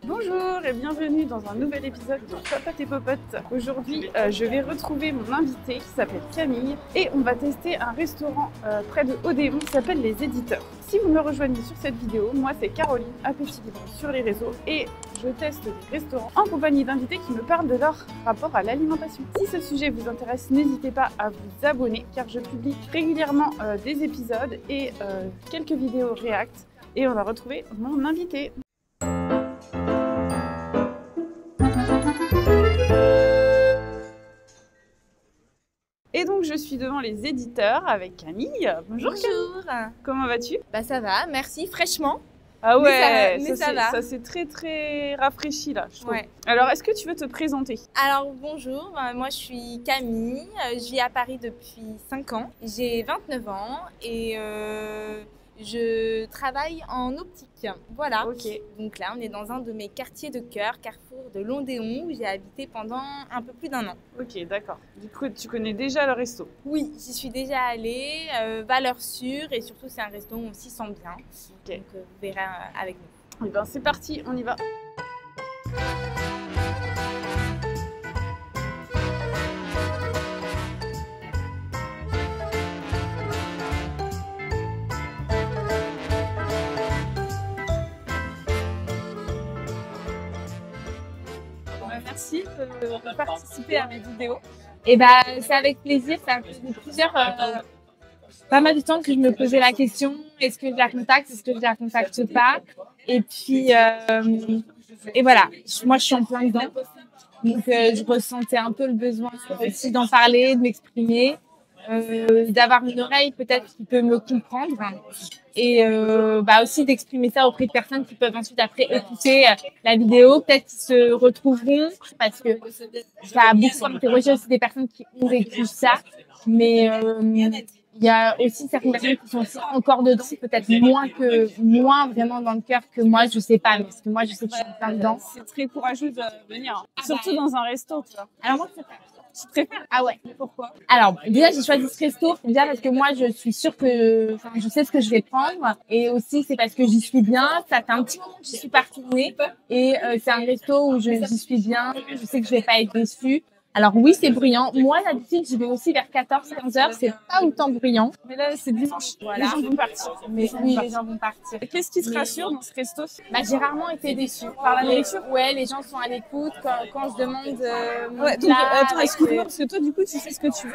Bonjour et bienvenue dans un nouvel épisode de Papote et Popote. Aujourd'hui, je vais retrouver mon invité qui s'appelle Camille et on va tester un restaurant près de Odéon qui s'appelle Les Éditeurs. Si vous me rejoignez sur cette vidéo, moi c'est Caroline, Appétit Libre sur les réseaux et je teste des restaurants en compagnie d'invités qui me parlent de leur rapport à l'alimentation. Si ce sujet vous intéresse, n'hésitez pas à vous abonner car je publie régulièrement des épisodes et quelques vidéos React et on va retrouver mon invité. Et donc je suis devant Les Éditeurs avec Camille. Bonjour. Camille. Comment vas-tu? Bah ça va, merci, fraîchement. Ah ouais, mais ça va. Ça c'est très rafraîchi là, je trouve. Ouais. Alors est-ce que tu veux te présenter? Alors bonjour, moi je suis Camille, je vis à Paris depuis 5 ans, j'ai 29 ans et je travaille en optique. Voilà. Ok. Donc là on est dans un de mes quartiers de cœur, Carrefour de Londéon, où j'ai habité pendant un peu plus d'1 an. Ok, d'accord. Du coup tu connais déjà le resto? Oui, j'y suis déjà allée, valeur sûre et surtout c'est un resto où on s'y sent bien. Ok. Donc vous verrez avec nous. Et ben c'est parti, on y va. Merci de participer à mes vidéos. Et bah, c'est avec plaisir. Ça fait pas mal de temps que je me posais la question, est-ce que je la contacte, est-ce que je la contacte pas? Et puis, et voilà, moi je suis en plein dedans. Donc je ressentais un peu le besoin aussi d'en parler, de m'exprimer, d'avoir une oreille peut-être qui peut me comprendre. Et bah aussi d'exprimer ça auprès de personnes qui peuvent ensuite après écouter la vidéo, peut-être qu'ils se retrouveront, parce que ça a beaucoup interrogé aussi des personnes qui ont vécu ça, mais il y a aussi certaines personnes qui sont aussi encore dedans, peut-être moins vraiment dans le cœur que moi, je sais pas, mais parce que moi je sais que je suis plein dedans. C'est très courageux de venir, surtout dans un resto, tu vois. Alors moi, Tu préfères? ah ouais. Pourquoi? Alors, déjà, j'ai choisi ce resto, déjà parce que moi, je suis sûre que, enfin, je sais ce que je vais prendre. Et aussi, c'est parce que j'y suis bien. Ça fait un petit moment que je suis pas retournée. Et c'est un resto où j'y suis bien. Je sais que je vais pas être déçue. Alors oui, c'est bruyant. Moi, d'habitude, je vais aussi vers 14-15 heures. C'est pas autant bruyant. Mais là, c'est dimanche. Voilà. Les gens vont partir. Mais oui, les gens vont partir. Qu'est-ce qui te rassure dans ce resto? Bah, j'ai rarement été déçue. Par la nourriture? Ouais, les gens sont à l'écoute quand je demande mon Ouais, donc plat, attends, excuse-moi, parce que toi, du coup, tu sais ce que tu veux.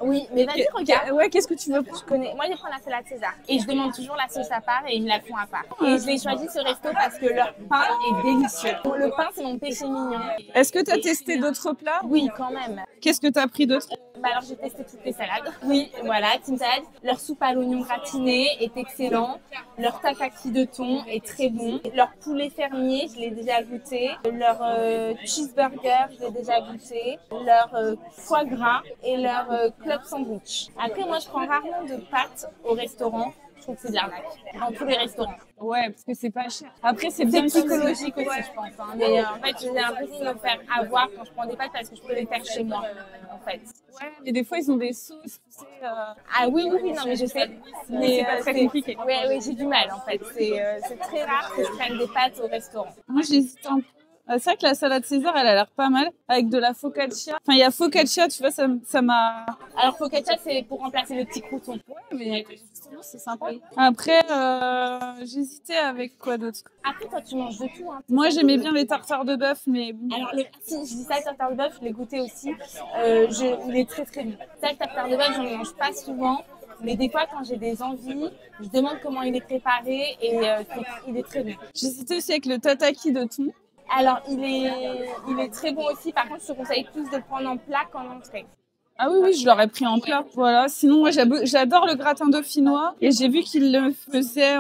Oui, mais vas-y, regarde. Ouais, qu'est-ce que tu veux? Je connais. Moi, je prends la salade César. Et je demande toujours la sauce à part et ils me la font à part. Et je l'ai choisi ce resto parce que leur pain est délicieux. Le pain, c'est mon péché mignon. Est-ce que tu as testé d'autres plats? Oui, quand même. Qu'est-ce que tu as pris d'autre? Bah alors, j'ai testé toutes les salades. Oui, voilà, team salade. Leur soupe à l'oignon gratiné est excellent. Leur tataki de thon est très bon. Leur poulet fermier, je l'ai déjà goûté. Leur cheeseburger, je l'ai déjà goûté. Leur foie gras et leur club sandwich. Après, moi, je prends rarement de pâtes au restaurant. Je trouve que c'est de l'arnaque dans tous les restaurants. Ouais, parce que c'est pas cher. Après, c'est C'est bien psychologique aussi, je pense. Hein. Mais en fait, j'ai l'impression de me faire avoir quand je prends des pâtes parce que je peux les faire chez moi, en fait. Ouais, mais des fois, ils ont des sauces, tu sais. Ah oui, non, mais je sais. Mais c'est pas très compliqué. Oui, j'ai du mal, en fait. C'est très rare que je prenne des pâtes au restaurant. Moi, j'hésite un peu. C'est vrai que la salade César, elle a l'air pas mal, avec de la focaccia. Enfin, il y a focaccia, tu vois, ça m'a... Alors, focaccia, c'est pour remplacer le petit crouton. Ouais, mais justement, c'est sympa. Après, j'hésitais avec quoi d'autre. Après, toi, tu manges de tout. Hein. Moi, j'aimais bien les tartares de bœuf, mais... Alors, si je dis ça, le tartare de bœuf, je l'ai goûté aussi. Il est très, très bon. Ça, le tartare de bœuf, j'en mange pas souvent. Mais des fois, quand j'ai des envies, je demande comment il est préparé et il est très bon. J'hésitais aussi avec le tataki de thon. Alors, il est très bon aussi. Par contre, je te conseille plus de le prendre en plat qu'en entrée. Ah oui, je l'aurais pris en plat. Voilà. Sinon, moi, j'adore le gratin dauphinois. Et j'ai vu qu'il le faisait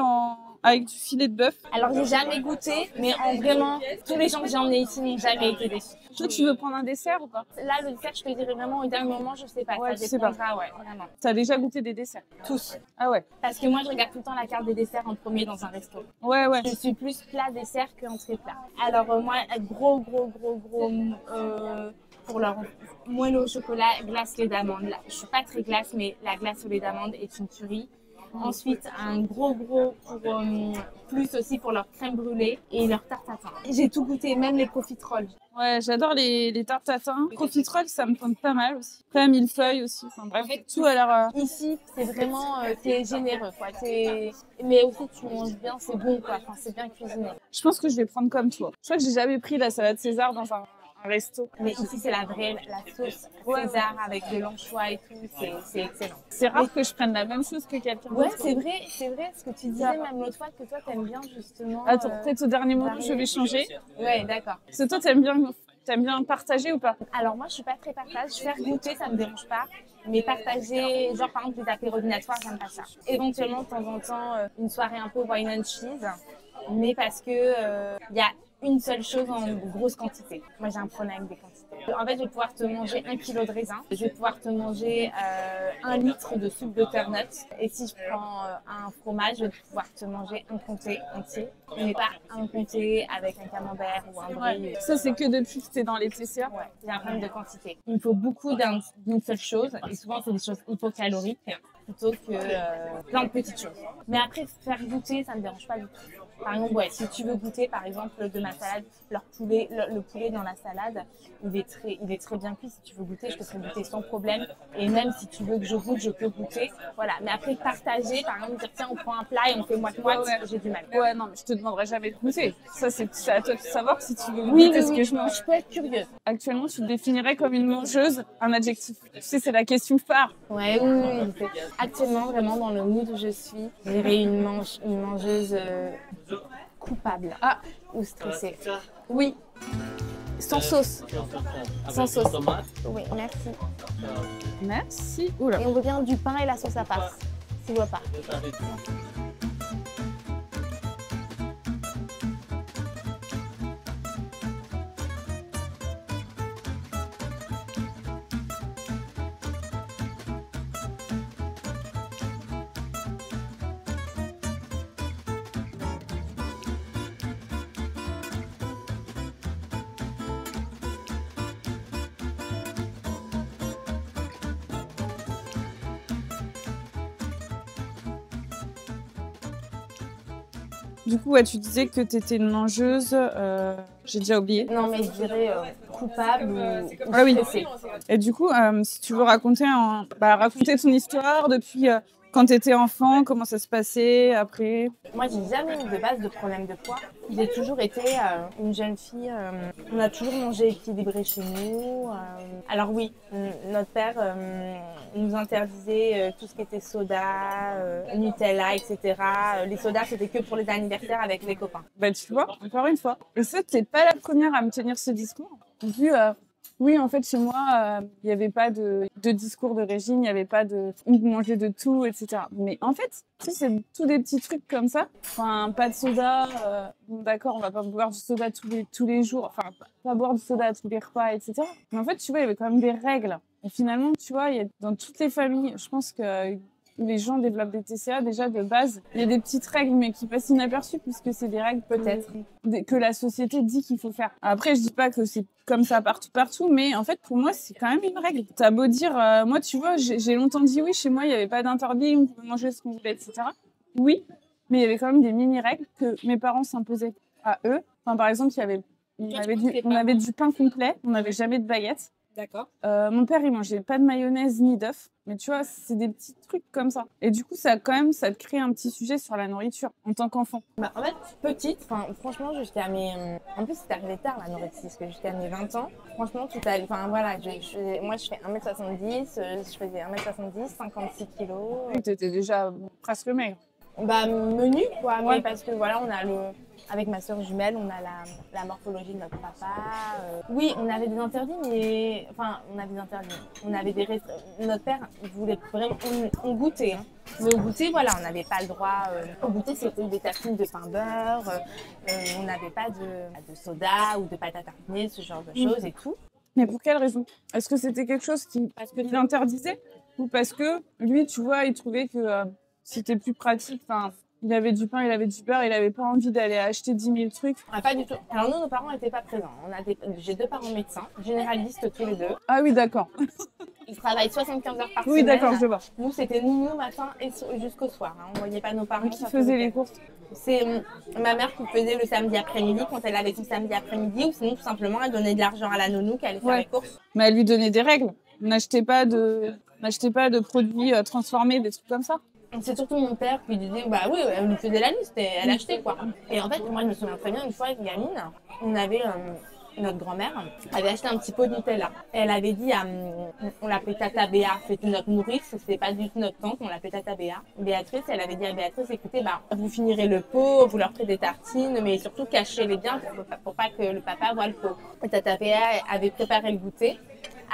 avec du filet de bœuf. Alors, j'ai jamais goûté, mais vraiment, tous les gens que j'ai emmenés ici n'ont jamais été déçus. Toi, tu veux prendre un dessert ou pas? Là, le dessert, je te dirais vraiment au dernier moment, je sais pas. Ouais, ça je sais pas. dépendra, ouais, vraiment. T'as déjà goûté des desserts? Tous. Ah ouais. Parce que moi, je regarde tout le temps la carte des desserts en premier dans un resto. Ouais. Je suis plus plat dessert que entrée plat. Alors moi, gros pour leur moelle au chocolat, glace lait d'amande. Je suis pas très glace, mais la glace au lait d'amande est une tuerie. Ensuite, un gros pour plus aussi pour leur crème brûlée et leur tarte tatin. J'ai tout goûté, même les profiteroles. Ouais, j'adore les tartes tatin. Profiterole, ça me tente pas mal aussi. Après, millefeuille aussi. Enfin bref, tout a l'air... Ici, c'est vraiment, c'est généreux, quoi. Mais aussi, tu manges bien, c'est bon, quoi. Enfin, c'est bien cuisiné. Je pense que je vais prendre comme toi. Je crois que j'ai jamais pris la salade César dans un resto. Mais ici, c'est la vraie, la sauce César avec de l'anchois et tout. C'est excellent. C'est rare que je prenne la même chose que quelqu'un d'autre. Ouais, c'est vrai, ce que tu disais même l'autre fois, que toi, t'aimes bien justement... Attends, peut-être au dernier moment, je vais changer. Ouais, d'accord. Parce que toi, t'aimes bien partager ou pas? Alors moi, je suis pas très partage. Faire goûter, ça me dérange pas. Mais partager, genre par exemple des apéros dînatoires, j'aime pas ça. Éventuellement, de temps en temps, une soirée un peu wine and cheese. Mais parce que y a une seule chose en grosse quantité. Moi, j'ai un problème avec des quantités. En fait, je vais pouvoir te manger 1 kilo de raisin. Je vais pouvoir te manger 1 litre de soupe butternut. Et si je prends un fromage, je vais pouvoir te manger un comté entier. Mais pas un comté avec un camembert ou un brie. Ouais. Ça, c'est que depuis que t'es dans les TCA. Ouais, j'ai un problème de quantité. Il me faut beaucoup d'une seule chose. Et souvent, c'est des choses hypocaloriques plutôt que plein de petites choses. Mais après, faire goûter, ça me dérange pas du tout. Par exemple, ouais, si tu veux goûter, par exemple, de ma salade, le poulet dans la salade, il est très bien cuit. Si tu veux goûter, je te ferai goûter sans problème. Et même si tu veux que je goûte, je peux goûter. Voilà. Mais après, partager, par exemple, dire tiens, on prend un plat et on fait moite-moite, j'ai du mal. Ouais, non, mais je te demanderai jamais de goûter. Ça, c'est à toi de savoir si tu veux goûter ce que je mange. Je peux être curieuse. Actuellement, tu te définirais comme une mangeuse, un adjectif. Tu sais, c'est la question phare. Ouais, oui. Actuellement, vraiment, dans le mood où je suis, je dirais une mangeuse coupable ou stressée. Oui. Sans sauce. Sans sauce. Oui, merci. Merci. Oula. Et on veut bien du pain et la sauce à passe, s'il ne veut pas. Du coup, ouais, tu disais que tu étais une mangeuse. J'ai déjà oublié. Non, mais je dirais coupable ou Ah oui. stressée. Et du coup, si tu veux raconter ton histoire depuis quand tu étais enfant, comment ça se passait après. Moi, j'ai jamais eu de base de problème de poids. J'ai toujours été une jeune fille. On a toujours mangé équilibré chez nous. Alors oui, notre père nous interdisait tout ce qui était soda, Nutella, etc. Les sodas, c'était que pour les anniversaires avec les copains. Bah tu vois, encore une fois. Et ça, t'es pas la première à me tenir ce discours. Vu, oui, en fait, chez moi, il n'y avait pas de discours de régime, il n'y avait pas de on mangeait de tout, etc. Mais en fait, tu sais, c'est tous des petits trucs comme ça. Enfin, pas de soda. Bon, d'accord, on va pas boire du soda tous les jours. Enfin, pas boire du soda à tous les repas, etc. Mais en fait, tu vois, il y avait quand même des règles. Et finalement, tu vois, dans toutes les familles, je pense que les gens développent des TCA déjà de base. Il y a des petites règles, mais qui passent inaperçues puisque c'est des règles peut-être que la société dit qu'il faut faire. Après, je dis pas que c'est comme ça partout, mais en fait, pour moi, c'est quand même une règle. T'as beau dire, moi, tu vois, j'ai longtemps dit oui, chez moi, il y avait pas d'interdit, on pouvait manger ce qu'on voulait, etc. Oui, mais il y avait quand même des mini-règles que mes parents s'imposaient à eux. Enfin, par exemple, on avait du pain complet, on n'avait jamais de baguette. D'accord. Mon père, il mangeait pas de mayonnaise ni d'œufs. Mais tu vois, c'est des petits trucs comme ça. Et du coup, ça te crée un petit sujet sur la nourriture en tant qu'enfant. Bah, en fait, petite, franchement, jusqu'à mes... En plus, c'est arrivé tard, la nourriture, parce que jusqu'à mes 20 ans, franchement, tout allait... Enfin, voilà, moi, je fais 1m70, je faisais 1m70, 56 kilos. Oui, t'étais déjà presque maigre. Bah, menu, quoi, Ouais. mais parce que, voilà, on a avec ma sœur jumelle, on a la morphologie de notre papa. Oui, on avait des interdits, mais... Enfin, on avait des interdits. On avait des Notre père, il voulait vraiment... On goûtait, hein. Mais au goûter, voilà, on n'avait pas le droit... Au goûter, c'était des tartines de pain beurre. On n'avait pas de soda ou de pâte à tartiner, ce genre de choses et tout. Mais pour quelle raison? Est-ce que c'était quelque chose parce que tu l'interdisais? Ou parce que lui, tu vois, il trouvait que c'était plus pratique, enfin... Il avait du pain, il avait du beurre, il avait pas envie d'aller acheter 10 000 trucs. Ah, pas du tout. Alors nous, nos parents n'étaient pas présents. J'ai 2 parents médecins, généralistes tous les deux. Ah oui, d'accord. Ils travaillent 75 heures par semaine. Oui, d'accord, je vois. Nous, c'était nounou matin et jusqu'au soir. Hein. On voyait pas nos parents. Qui faisait les courses? C'est ma mère qui faisait le samedi après-midi quand elle avait son samedi après-midi, ou sinon tout simplement elle donnait de l'argent à la nounou qui allait faire les courses. Mais elle lui donnait des règles. N'achetez pas de produits transformés, des trucs comme ça. C'est surtout mon père qui disait bah oui, elle nous faisait la liste et elle achetait quoi. Et en fait, moi je me souviens très bien, une fois avec gamine, on avait notre grand-mère avait acheté un petit pot de Nutella. Et elle avait dit on l'appelait Tata Béa, c'était notre nourrice, c'était pas du tout notre tante, on l'appelait Tata Béa. Béatrice, elle avait dit à Béatrice, écoutez, bah vous finirez le pot, vous leur ferez des tartines, mais surtout cachez-les bien pour pas que le papa voie le pot. Et Tata Béa avait préparé le goûter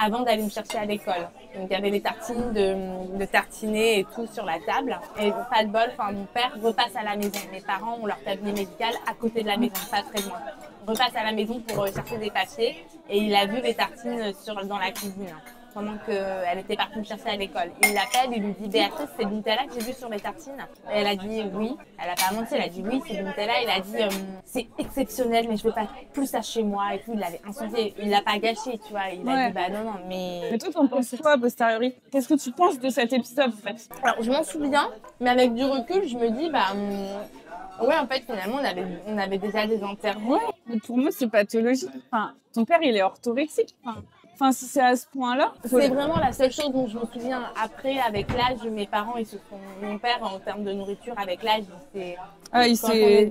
avant d'aller me chercher à l'école. Donc il y avait des tartines de tartiner et tout sur la table. Et pas de bol, enfin mon père repasse à la maison. Mes parents ont leur cabinet médical à côté de la maison, pas très loin. Repasse à la maison pour chercher des papiers et il a vu les tartines dans la cuisine pendant qu'elle était partie me chercher à l'école. Il l'appelle, il lui dit Béatrice, c'est le Nutella que j'ai vu sur les tartines. Et elle a dit oui. Elle a pas menti, elle a dit oui, c'est le Nutella. Il a dit c'est exceptionnel, mais je veux pas plus ça chez moi et tout. Il l'avait incendié, il l'a pas gâché, tu vois. Il a dit bah non, mais. Mais toi, t'en penses quoi a posteriori? Qu'est-ce que tu penses de cet épisode en fait? Alors je m'en souviens, mais avec du recul, je me dis bah. Ouais, en fait, finalement, on avait déjà des interviews. Ouais, mais pour moi, c'est pathologique. Enfin, ton père, il est orthorexique. Enfin, si c'est à ce point-là. C'est vraiment la seule chose dont je me souviens. Après, avec l'âge, mes parents, mon père, en termes de nourriture, avec l'âge,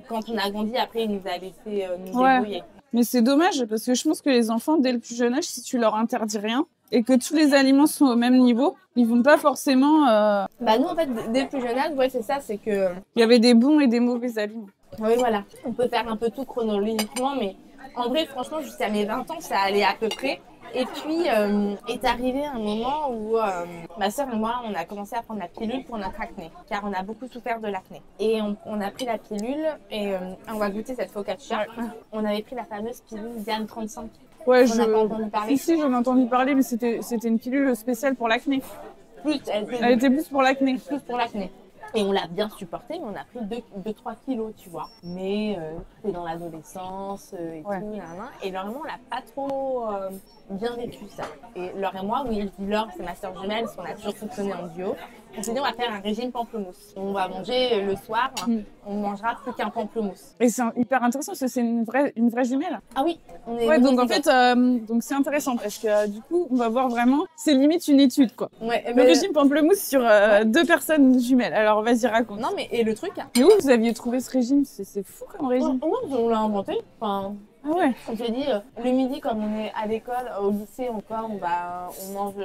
quand on a grandi, après, il nous a laissé nous débrouiller. Mais c'est dommage, parce que je pense que les enfants, dès le plus jeune âge, si tu leur interdis rien, et que tous les aliments sont au même niveau, ils vont pas forcément... Bah nous, en fait, dès le plus jeune âge, ouais, c'est ça, c'est que... Il y avait des bons et des mauvais aliments. Oui, voilà. On peut faire un peu tout chronologiquement, mais en vrai, franchement, jusqu'à mes 20 ans, ça allait à peu près. Et puis, est arrivé un moment où ma sœur et moi, on a commencé à prendre la pilule pour notre acné, car on a beaucoup souffert de l'acné. Et on a pris la pilule, et on va goûter cette focaccia. On avait pris la fameuse pilule Diane 35. Ouais, on n'a pas entendu parler. Si, j'en ai entendu parler, mais c'était une pilule spéciale pour l'acné. Elle était plus pour l'acné. Plus pour l'acné. Et on l'a bien supporté, mais on a pris 2-3 kilos, tu vois. Mais c'était dans l'adolescence et tout, et Laure et moi, on l'a pas trop bien vécu ça. Et Laure et moi, oui, je dis Laure, c'est ma sœur jumelle, parce qu'on a toujours fonctionné en duo. On s'est dit, on va faire un régime pamplemousse. On va manger le soir, on mangera plus qu'un pamplemousse. Et c'est hyper intéressant, parce que c'est une vraie jumelle. Ah oui, donc en fait, donc c'est intéressant, parce que du coup, on va voir vraiment, c'est limite une étude, quoi. Ouais, le régime pamplemousse sur 2 personnes jumelles. Alors vas-y, raconte. Non, mais et le truc... Mais où vous aviez trouvé ce régime? C'est fou comme régime. On l'a inventé. Enfin... Ah ouais. On s'est dit, le midi, comme on est à l'école, au lycée encore, on mange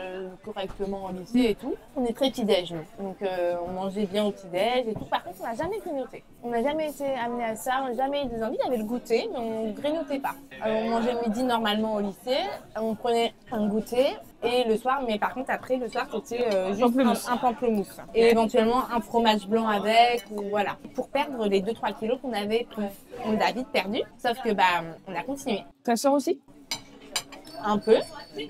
correctement au lycée et tout. On est très petit-déj, nous. Donc, on mangeait bien au petit-déj et tout. Par contre, on n'a jamais grignoté. On n'a jamais été amené à ça. On n'a jamais eu des envies. Il y avait le goûter, mais on ne grignotait pas. Alors, on mangeait le midi normalement au lycée. On prenait un goûter. Et le soir, mais par contre, après, le soir, c'était juste un pamplemousse. Et éventuellement, un fromage blanc avec, ou voilà. Pour perdre les 2-3 kilos qu'on avait pris. On les a vite perdus, sauf que, on a continué. Ta soeur aussi? Un peu,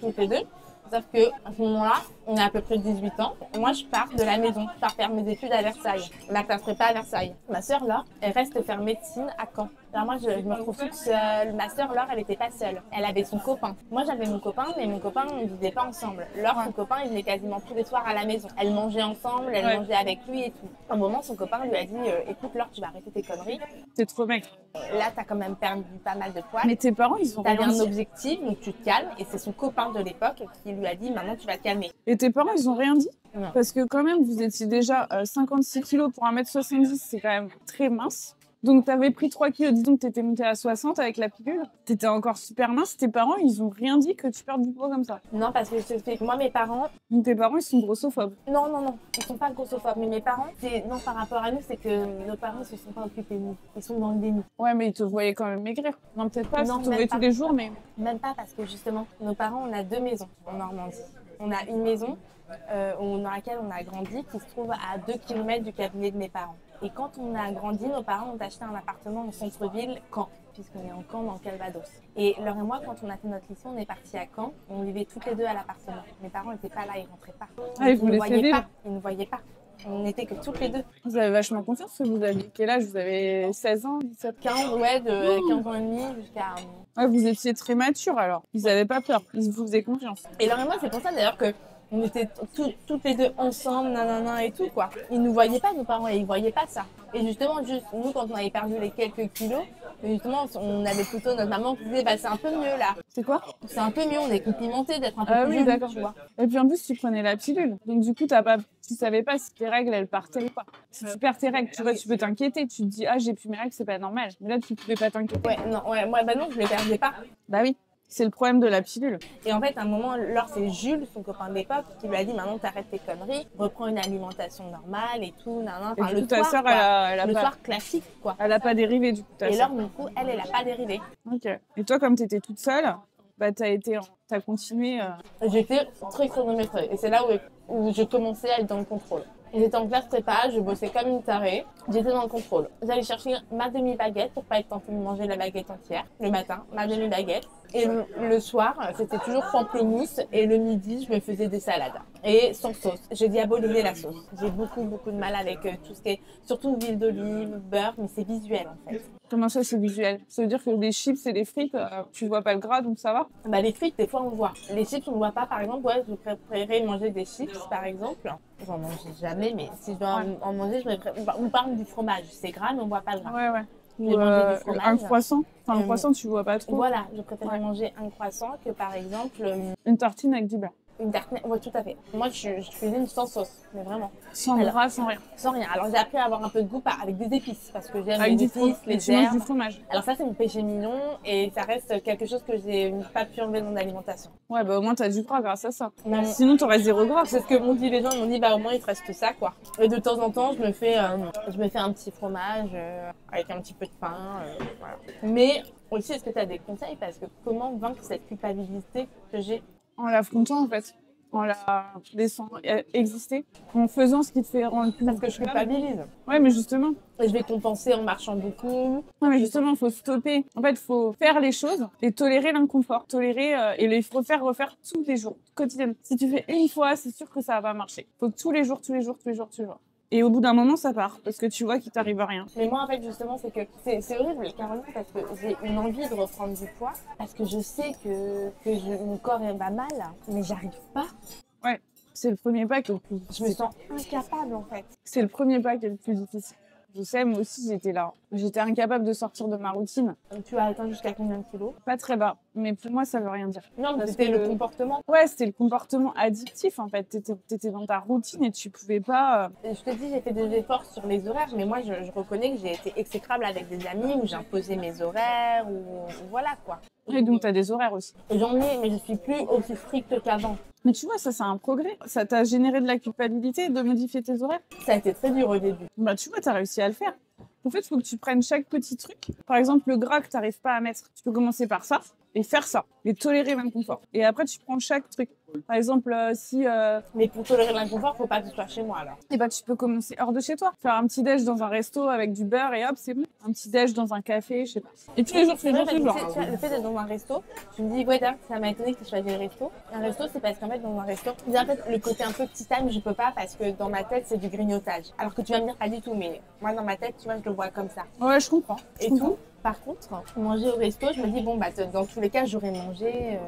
toutes les deux. Sauf que à ce moment-là, on a à peu près 18 ans. Moi, je pars de la maison. Je pars faire mes études à Versailles. Ma classe prépa à Versailles. Ma sœur, Laure, elle reste faire médecine à Caen. Alors moi, je me retrouve toute seule. Ma sœur, Laure, elle n'était pas seule. Elle avait son copain. Moi, j'avais mon copain, mais mon copain, on ne vivait pas ensemble. Laure, son copain, il venait quasiment tous les soirs à la maison. Elle mangeait ensemble, elle mangeait avec lui et tout. À un moment, son copain lui a dit écoute, Laure, tu vas arrêter tes conneries. T'es trop mec. Là, t'as quand même perdu pas mal de poids. Mais tes parents, ils ont T'avais un objectif, donc tu te calmes. Et c'est son copain de l'époque qui lui a dit maintenant, tu vas te calmer. Et tes parents, ils ont rien dit? Non. Parce que quand même, vous étiez déjà 56 kilos pour 1m70, c'est quand même très mince. Donc, t'avais pris 3 kilos, disons que t'étais montée à 60 avec la pilule. T'étais encore super mince. Tes parents, ils ont rien dit que tu perdes du poids comme ça? Non, parce que je t'explique, moi, mes parents... Donc, tes parents, ils sont grossophobes? Non, ils sont pas grossophobes. Mais mes parents, non, par rapport à nous, c'est que nos parents ne se sont pas occupés de nous. Ils sont dans le déni. Ouais, mais ils te voyaient quand même maigrir. Non, peut-être pas, non, ils te voyaient tous les jours, mais... Même pas, parce que justement, nos parents, on a 2 maisons en Normandie. On a une maison dans laquelle on a grandi, qui se trouve à 2 km du cabinet de mes parents. Et quand on a grandi, nos parents ont acheté un appartement au centre-ville, Caen, puisqu'on est en Caen, dans le Calvados. Et Laure et moi, quand on a fait notre lycée, on est partis à Caen. On vivait toutes les deux à l'appartement. Mes parents n'étaient pas là, ils rentraient pas. Ils vous laissaient vivre? Ils ne voyaient pas. On n'était que toutes les deux. Vous avez vachement confiance, que vous aviez quel âge? Vous avez 16 ans, 17 ans? 15, ouais, de 15 ans et demi jusqu'à... Ouais, vous étiez très mature alors. Ils n'avaient pas peur, ils vous faisaient confiance. Et Laure et moi, c'est pour ça d'ailleurs que On était toutes les deux ensemble, nanana et tout, quoi. Ils nous voyaient pas, nos parents, ils voyaient pas ça. Et justement, juste nous, quand on avait perdu les quelques kilos, justement, on avait plutôt notre maman qui disait, bah, c'est un peu mieux, là. C'est quoi? C'est un peu mieux, on est complimenté d'être un peu plus Oui, jolie, d'accord. tu vois. Et puis en plus, tu prenais la pilule. Donc du coup, tu savais pas si tes règles, elles partaient ou pas. Si tu perds tes règles, tu vois, tu peux t'inquiéter. Tu te dis, ah, j'ai plus mes règles, c'est pas normal. Mais là, tu pouvais pas t'inquiéter. Ouais, non, ouais, moi, bah non, je les perdais pas. Bah oui, c'est le problème de la pilule. Et en fait, à un moment, Laure, c'est Jules, son copain de l'époque, qui lui a dit, maintenant, t'arrêtes tes conneries, reprends une alimentation normale et tout, nanana. Et Enfin, du le coup, ta soir, sœur, quoi. elle a Le pas, soir classique, quoi. elle a pas dérivé, du coup, ta Et sœur. Laure, du coup, elle a pas dérivé. Ok. Et toi, comme t'étais toute seule, bah, t'as continué. J'étais très chronométrée. Et c'est là où je commençais à être dans le contrôle. J'étais en classe prépa, je bossais comme une tarée. J'étais dans le contrôle. J'allais chercher ma demi-baguette pour pas être tentée de manger la baguette entière. Le matin, ma demi-baguette. Et le soir, c'était toujours pamplemousse. Et le midi, je me faisais des salades. Et sans sauce. J'ai diabolisé la sauce. J'ai beaucoup de mal avec tout ce qui est, surtout l'huile d'olive, beurre, mais c'est visuel en fait. Comment ça, c'est visuel? Ça veut dire que les chips et les frites, tu vois pas le gras, donc ça va? Bah, les frites, des fois, on voit. Les chips, on ne voit pas. Par exemple, ouais, je préférerais manger des chips, par exemple. J'en mange jamais, mais si je dois en manger, je préfère. On parle du fromage. C'est gras, mais on ne voit pas le gras. Ouais, ouais. Je vais manger du fromage. Un croissant. Enfin, un croissant, tu vois pas trop. Voilà, je préfère manger un croissant que, par exemple, une tartine avec du beurre. une tartine. Ouais, tout à fait. Moi, je cuisine sans sauce, mais vraiment. Sans gras, sans rien. Sans rien. Alors, j'ai appris à avoir un peu de goût avec des épices, parce que j'aime Avec les épices, les tu manges herbes. du fromage. Alors ça, c'est mon péché mignon, et ça reste quelque chose que j'ai pas pu enlever de mon alimentation. Ouais, bah au moins t'as du gras grâce à ça. Non. Sinon, t'aurais zéro gras. C'est ce que m'ont dit les gens, ils m'ont dit bah au moins il te reste ça quoi. Et de temps en temps je me fais un petit fromage avec un petit peu de pain, voilà. Mais aussi est-ce que tu as des conseils parce que comment vaincre cette culpabilité que j'ai? En l'affrontant, en fait. En la laissant exister. En faisant ce qui te fait rendre plus. Parce que je culpabilise. Ouais, mais justement. Et je vais compenser en marchant beaucoup. Ouais, mais justement, il faut stopper. En fait, il faut faire les choses et tolérer l'inconfort. Tolérer et les refaire tous les jours, quotidiennement. Si tu fais une fois, c'est sûr que ça va pas marcher. Il faut tous les jours. Et au bout d'un moment, ça part, parce que tu vois qu'il t'arrive à rien. Mais moi, en fait, justement, c'est que c'est horrible, Caroline, parce que j'ai une envie de reprendre du poids, parce que je sais que mon corps va mal, mais j'arrive pas. Ouais, c'est le premier pas qui est le plus Je me sens incapable, en fait. C'est le premier pas qui est le plus difficile. Je sais, moi aussi, j'étais là. J'étais incapable de sortir de ma routine. Tu as atteint jusqu'à combien de kilos? Pas très bas, mais pour moi, ça veut rien dire. Non, mais Parce c'était que le comportement. Ouais, c'était le comportement addictif, en fait. T'étais dans ta routine et tu pouvais pas... Je te dis, j'ai fait des efforts sur les horaires, mais moi, je reconnais que j'ai été exécrable avec des amis où j'imposais mes horaires, ou voilà, quoi. Et donc, t'as des horaires aussi. J'en ai, mais je suis plus aussi stricte qu'avant. Mais tu vois, ça, c'est un progrès. Ça t'a généré de la culpabilité de modifier tes horaires. Ça a été très dur au début. Bah, tu vois, t'as réussi à le faire. En fait, il faut que tu prennes chaque petit truc. Par exemple, le gras que tu n'arrives pas à mettre, tu peux commencer par ça et faire ça, et tolérer l'inconfort. Et après, tu prends chaque truc. Par exemple, si... Mais pour tolérer l'inconfort, faut pas que tu sois chez moi, alors. Et bah, tu peux commencer hors de chez toi. Faire un petit déj dans un resto avec du beurre et hop, c'est bon. Un petit déj dans un café, je sais pas. Et tous les jours, Le fait d'être dans un resto, tu me dis, ouais, ça m'a étonné que tu choisis le resto. Un resto, c'est parce qu'en fait, dans un resto, en fait, le côté un peu petit time, je peux pas parce que dans ma tête, c'est du grignotage. Alors que tu vas me dire pas du tout, mais moi, dans ma tête, tu vois, je le vois comme ça. Ouais, je comprends. Et tout. Par contre, manger au resto, je me dis, bon, bah, dans tous les cas, j'aurais mangé,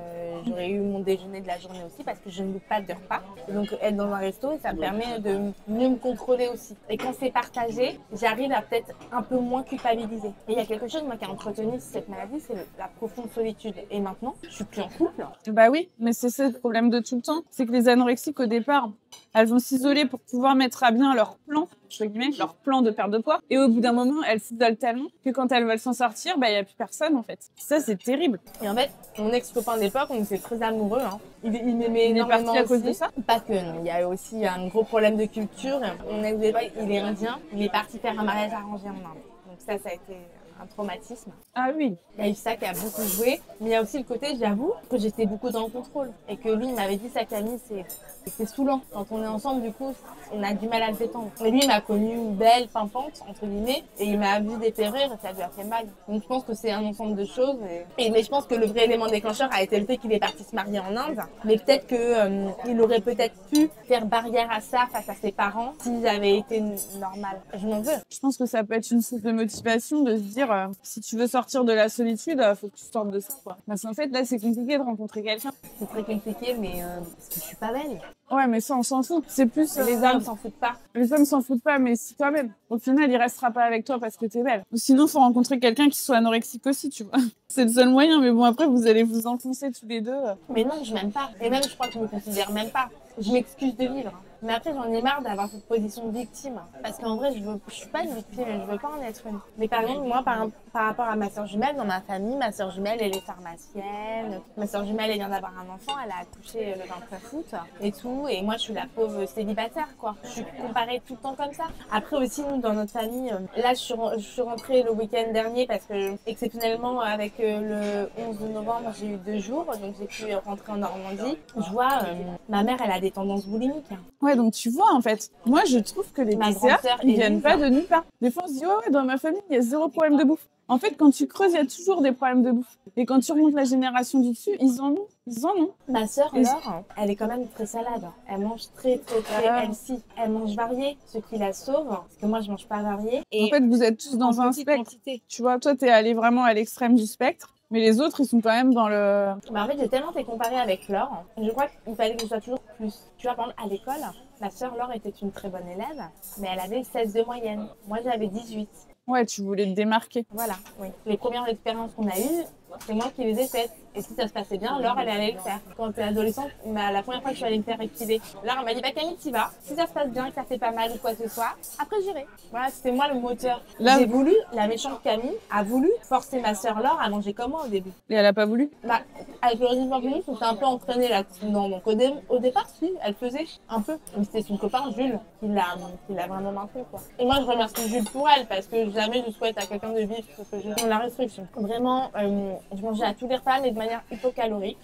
j'aurais eu mon déjeuner de la journée aussi parce que je ne loupe pas de repas. Donc, être dans un resto, ça me permet de mieux me contrôler aussi. Et quand c'est partagé, j'arrive à peut-être un peu moins culpabiliser. Et il y a quelque chose, moi, qui a entretenu cette maladie, c'est la profonde solitude. Et maintenant, je suis plus en couple. Bah oui, mais c'est ça le problème de tout le temps. C'est que les anorexiques, au départ, elles vont s'isoler pour pouvoir mettre à bien leur plan, entre guillemets, leur plan de perte de poids. Et au bout d'un moment, elles s'isolent tellement que quand elles veulent s'en sortir, bah, il n'y a plus personne, en fait. Ça, c'est terrible. Et en fait, mon ex-copain d'époque, on était très amoureux. Hein. Il m'aimait énormément parti à cause aussi. de ça? Pas que, non. Il y a aussi un gros problème de culture. Mon ex d'époque, il est indien. Il est parti faire un mariage arrangé en Inde. Donc ça a été un traumatisme. Ah oui. Il y a eu ça qui a beaucoup joué. Mais il y a aussi le côté, j'avoue, que j'étais beaucoup dans le contrôle. Et que lui, il m'avait dit, ça Camille, c'est saoulant. Quand on est ensemble, du coup, on a du mal à le détendre. Et lui, il m'a connue belle, pimpante, entre guillemets. Et il m'a vu dépérir et ça lui a fait mal. Donc je pense que c'est un ensemble de choses. Mais je pense que le vrai élément déclencheur a été le fait qu'il est parti se marier en Inde. Mais peut-être qu'il aurait peut-être pu faire barrière à ça face à ses parents s'ils avaient été normal. Je m'en veux. Je pense que ça peut être une source de motivation de se dire si tu veux sortir de la solitude, faut que tu sortes de ça, quoi. Parce qu'en fait, là, c'est compliqué de rencontrer quelqu'un. C'est très compliqué, mais parce que je suis pas belle. Ouais, mais ça, on s'en fout. C'est plus... Les hommes s'en foutent pas. Les hommes s'en foutent pas, mais si toi-même. Au final, il restera pas avec toi parce que t'es belle. Ou sinon, faut rencontrer quelqu'un qui soit anorexique aussi, tu vois. C'est le seul moyen, mais bon, après, vous allez vous enfoncer tous les deux. Mais non, je m'aime pas. Et même, je crois que je me considère même pas. Je m'excuse de vivre. Mais après, j'en ai marre d'avoir cette position de victime. Parce qu'en vrai, je suis pas une victime et je veux pas en être une. Mais par exemple, moi, par rapport à ma soeur jumelle, dans ma famille, ma soeur jumelle, elle est pharmacienne. Ma soeur jumelle, elle vient d'avoir un enfant, elle a accouché le 29 août et tout. Et moi, je suis la pauvre célibataire, quoi. Je suis comparée tout le temps comme ça. Après aussi, nous, dans notre famille, là, je suis rentrée le week-end dernier parce que, exceptionnellement, avec le 11 novembre, j'ai eu 2 jours. Donc, j'ai pu rentrer en Normandie. Je vois, ma mère, elle a des tendances boulimiques. Ouais, donc tu vois, en fait, moi, je trouve que les Ma PCA, grande sœur ils est viennent nulle. pas de nulle part. Des fois, on se dit, ouais, dans ma famille, il y a 0 problème de bouffe. En fait, quand tu creuses, il y a toujours des problèmes de bouffe. Et quand tu remontes la génération du dessus, ils en ont. Ils en ont. Ma sœur, Et- Laure, elle est quand même très salade. Elle mange très Ah. healthy. Elle mange varié, ce qui la sauve. Parce que moi, je mange pas varié. En fait, vous êtes tous dans un spectre. quantité. Tu vois, toi, t'es allé vraiment à l'extrême du spectre. Mais les autres, ils sont quand même dans le... Mais en fait, j'ai tellement été comparée avec Laure. Je crois qu'il fallait que je sois toujours plus. Tu vois, par exemple, à l'école, ma sœur Laure était une très bonne élève, mais elle avait 16 de moyenne. Moi, j'avais 18. Ouais, tu voulais te démarquer. Voilà, oui. Les premières expériences qu'on a eues, c'est moi qui les ai faites. Et si ça se passait bien, Laure, elle allait le faire. Quand j'étais adolescente, la première fois que je suis allée me faire épiler, Laure, elle m'a dit, bah Camille, t'y vas. Si ça se passe bien, que ça fait pas mal ou quoi que ce soit, après j'irai. Voilà, c'était moi le moteur. Là- J'ai voulu, la méchante Camille a voulu forcer ma sœur Laure à manger comme moi au début. Et elle a pas voulu. Bah, avec le régime pamplemousse, on s'est un peu entraîné là-dedans. Donc au départ, si, elle faisait un peu. Mais c'était son copain Jules qui l'a vraiment maintenu, quoi. Et moi, je remercie Jules pour elle parce que jamais je souhaite à quelqu'un de vivre ce que j'ai dans la restriction. Vraiment, je mangeais à tous les repas, mais de manière hypocalorique.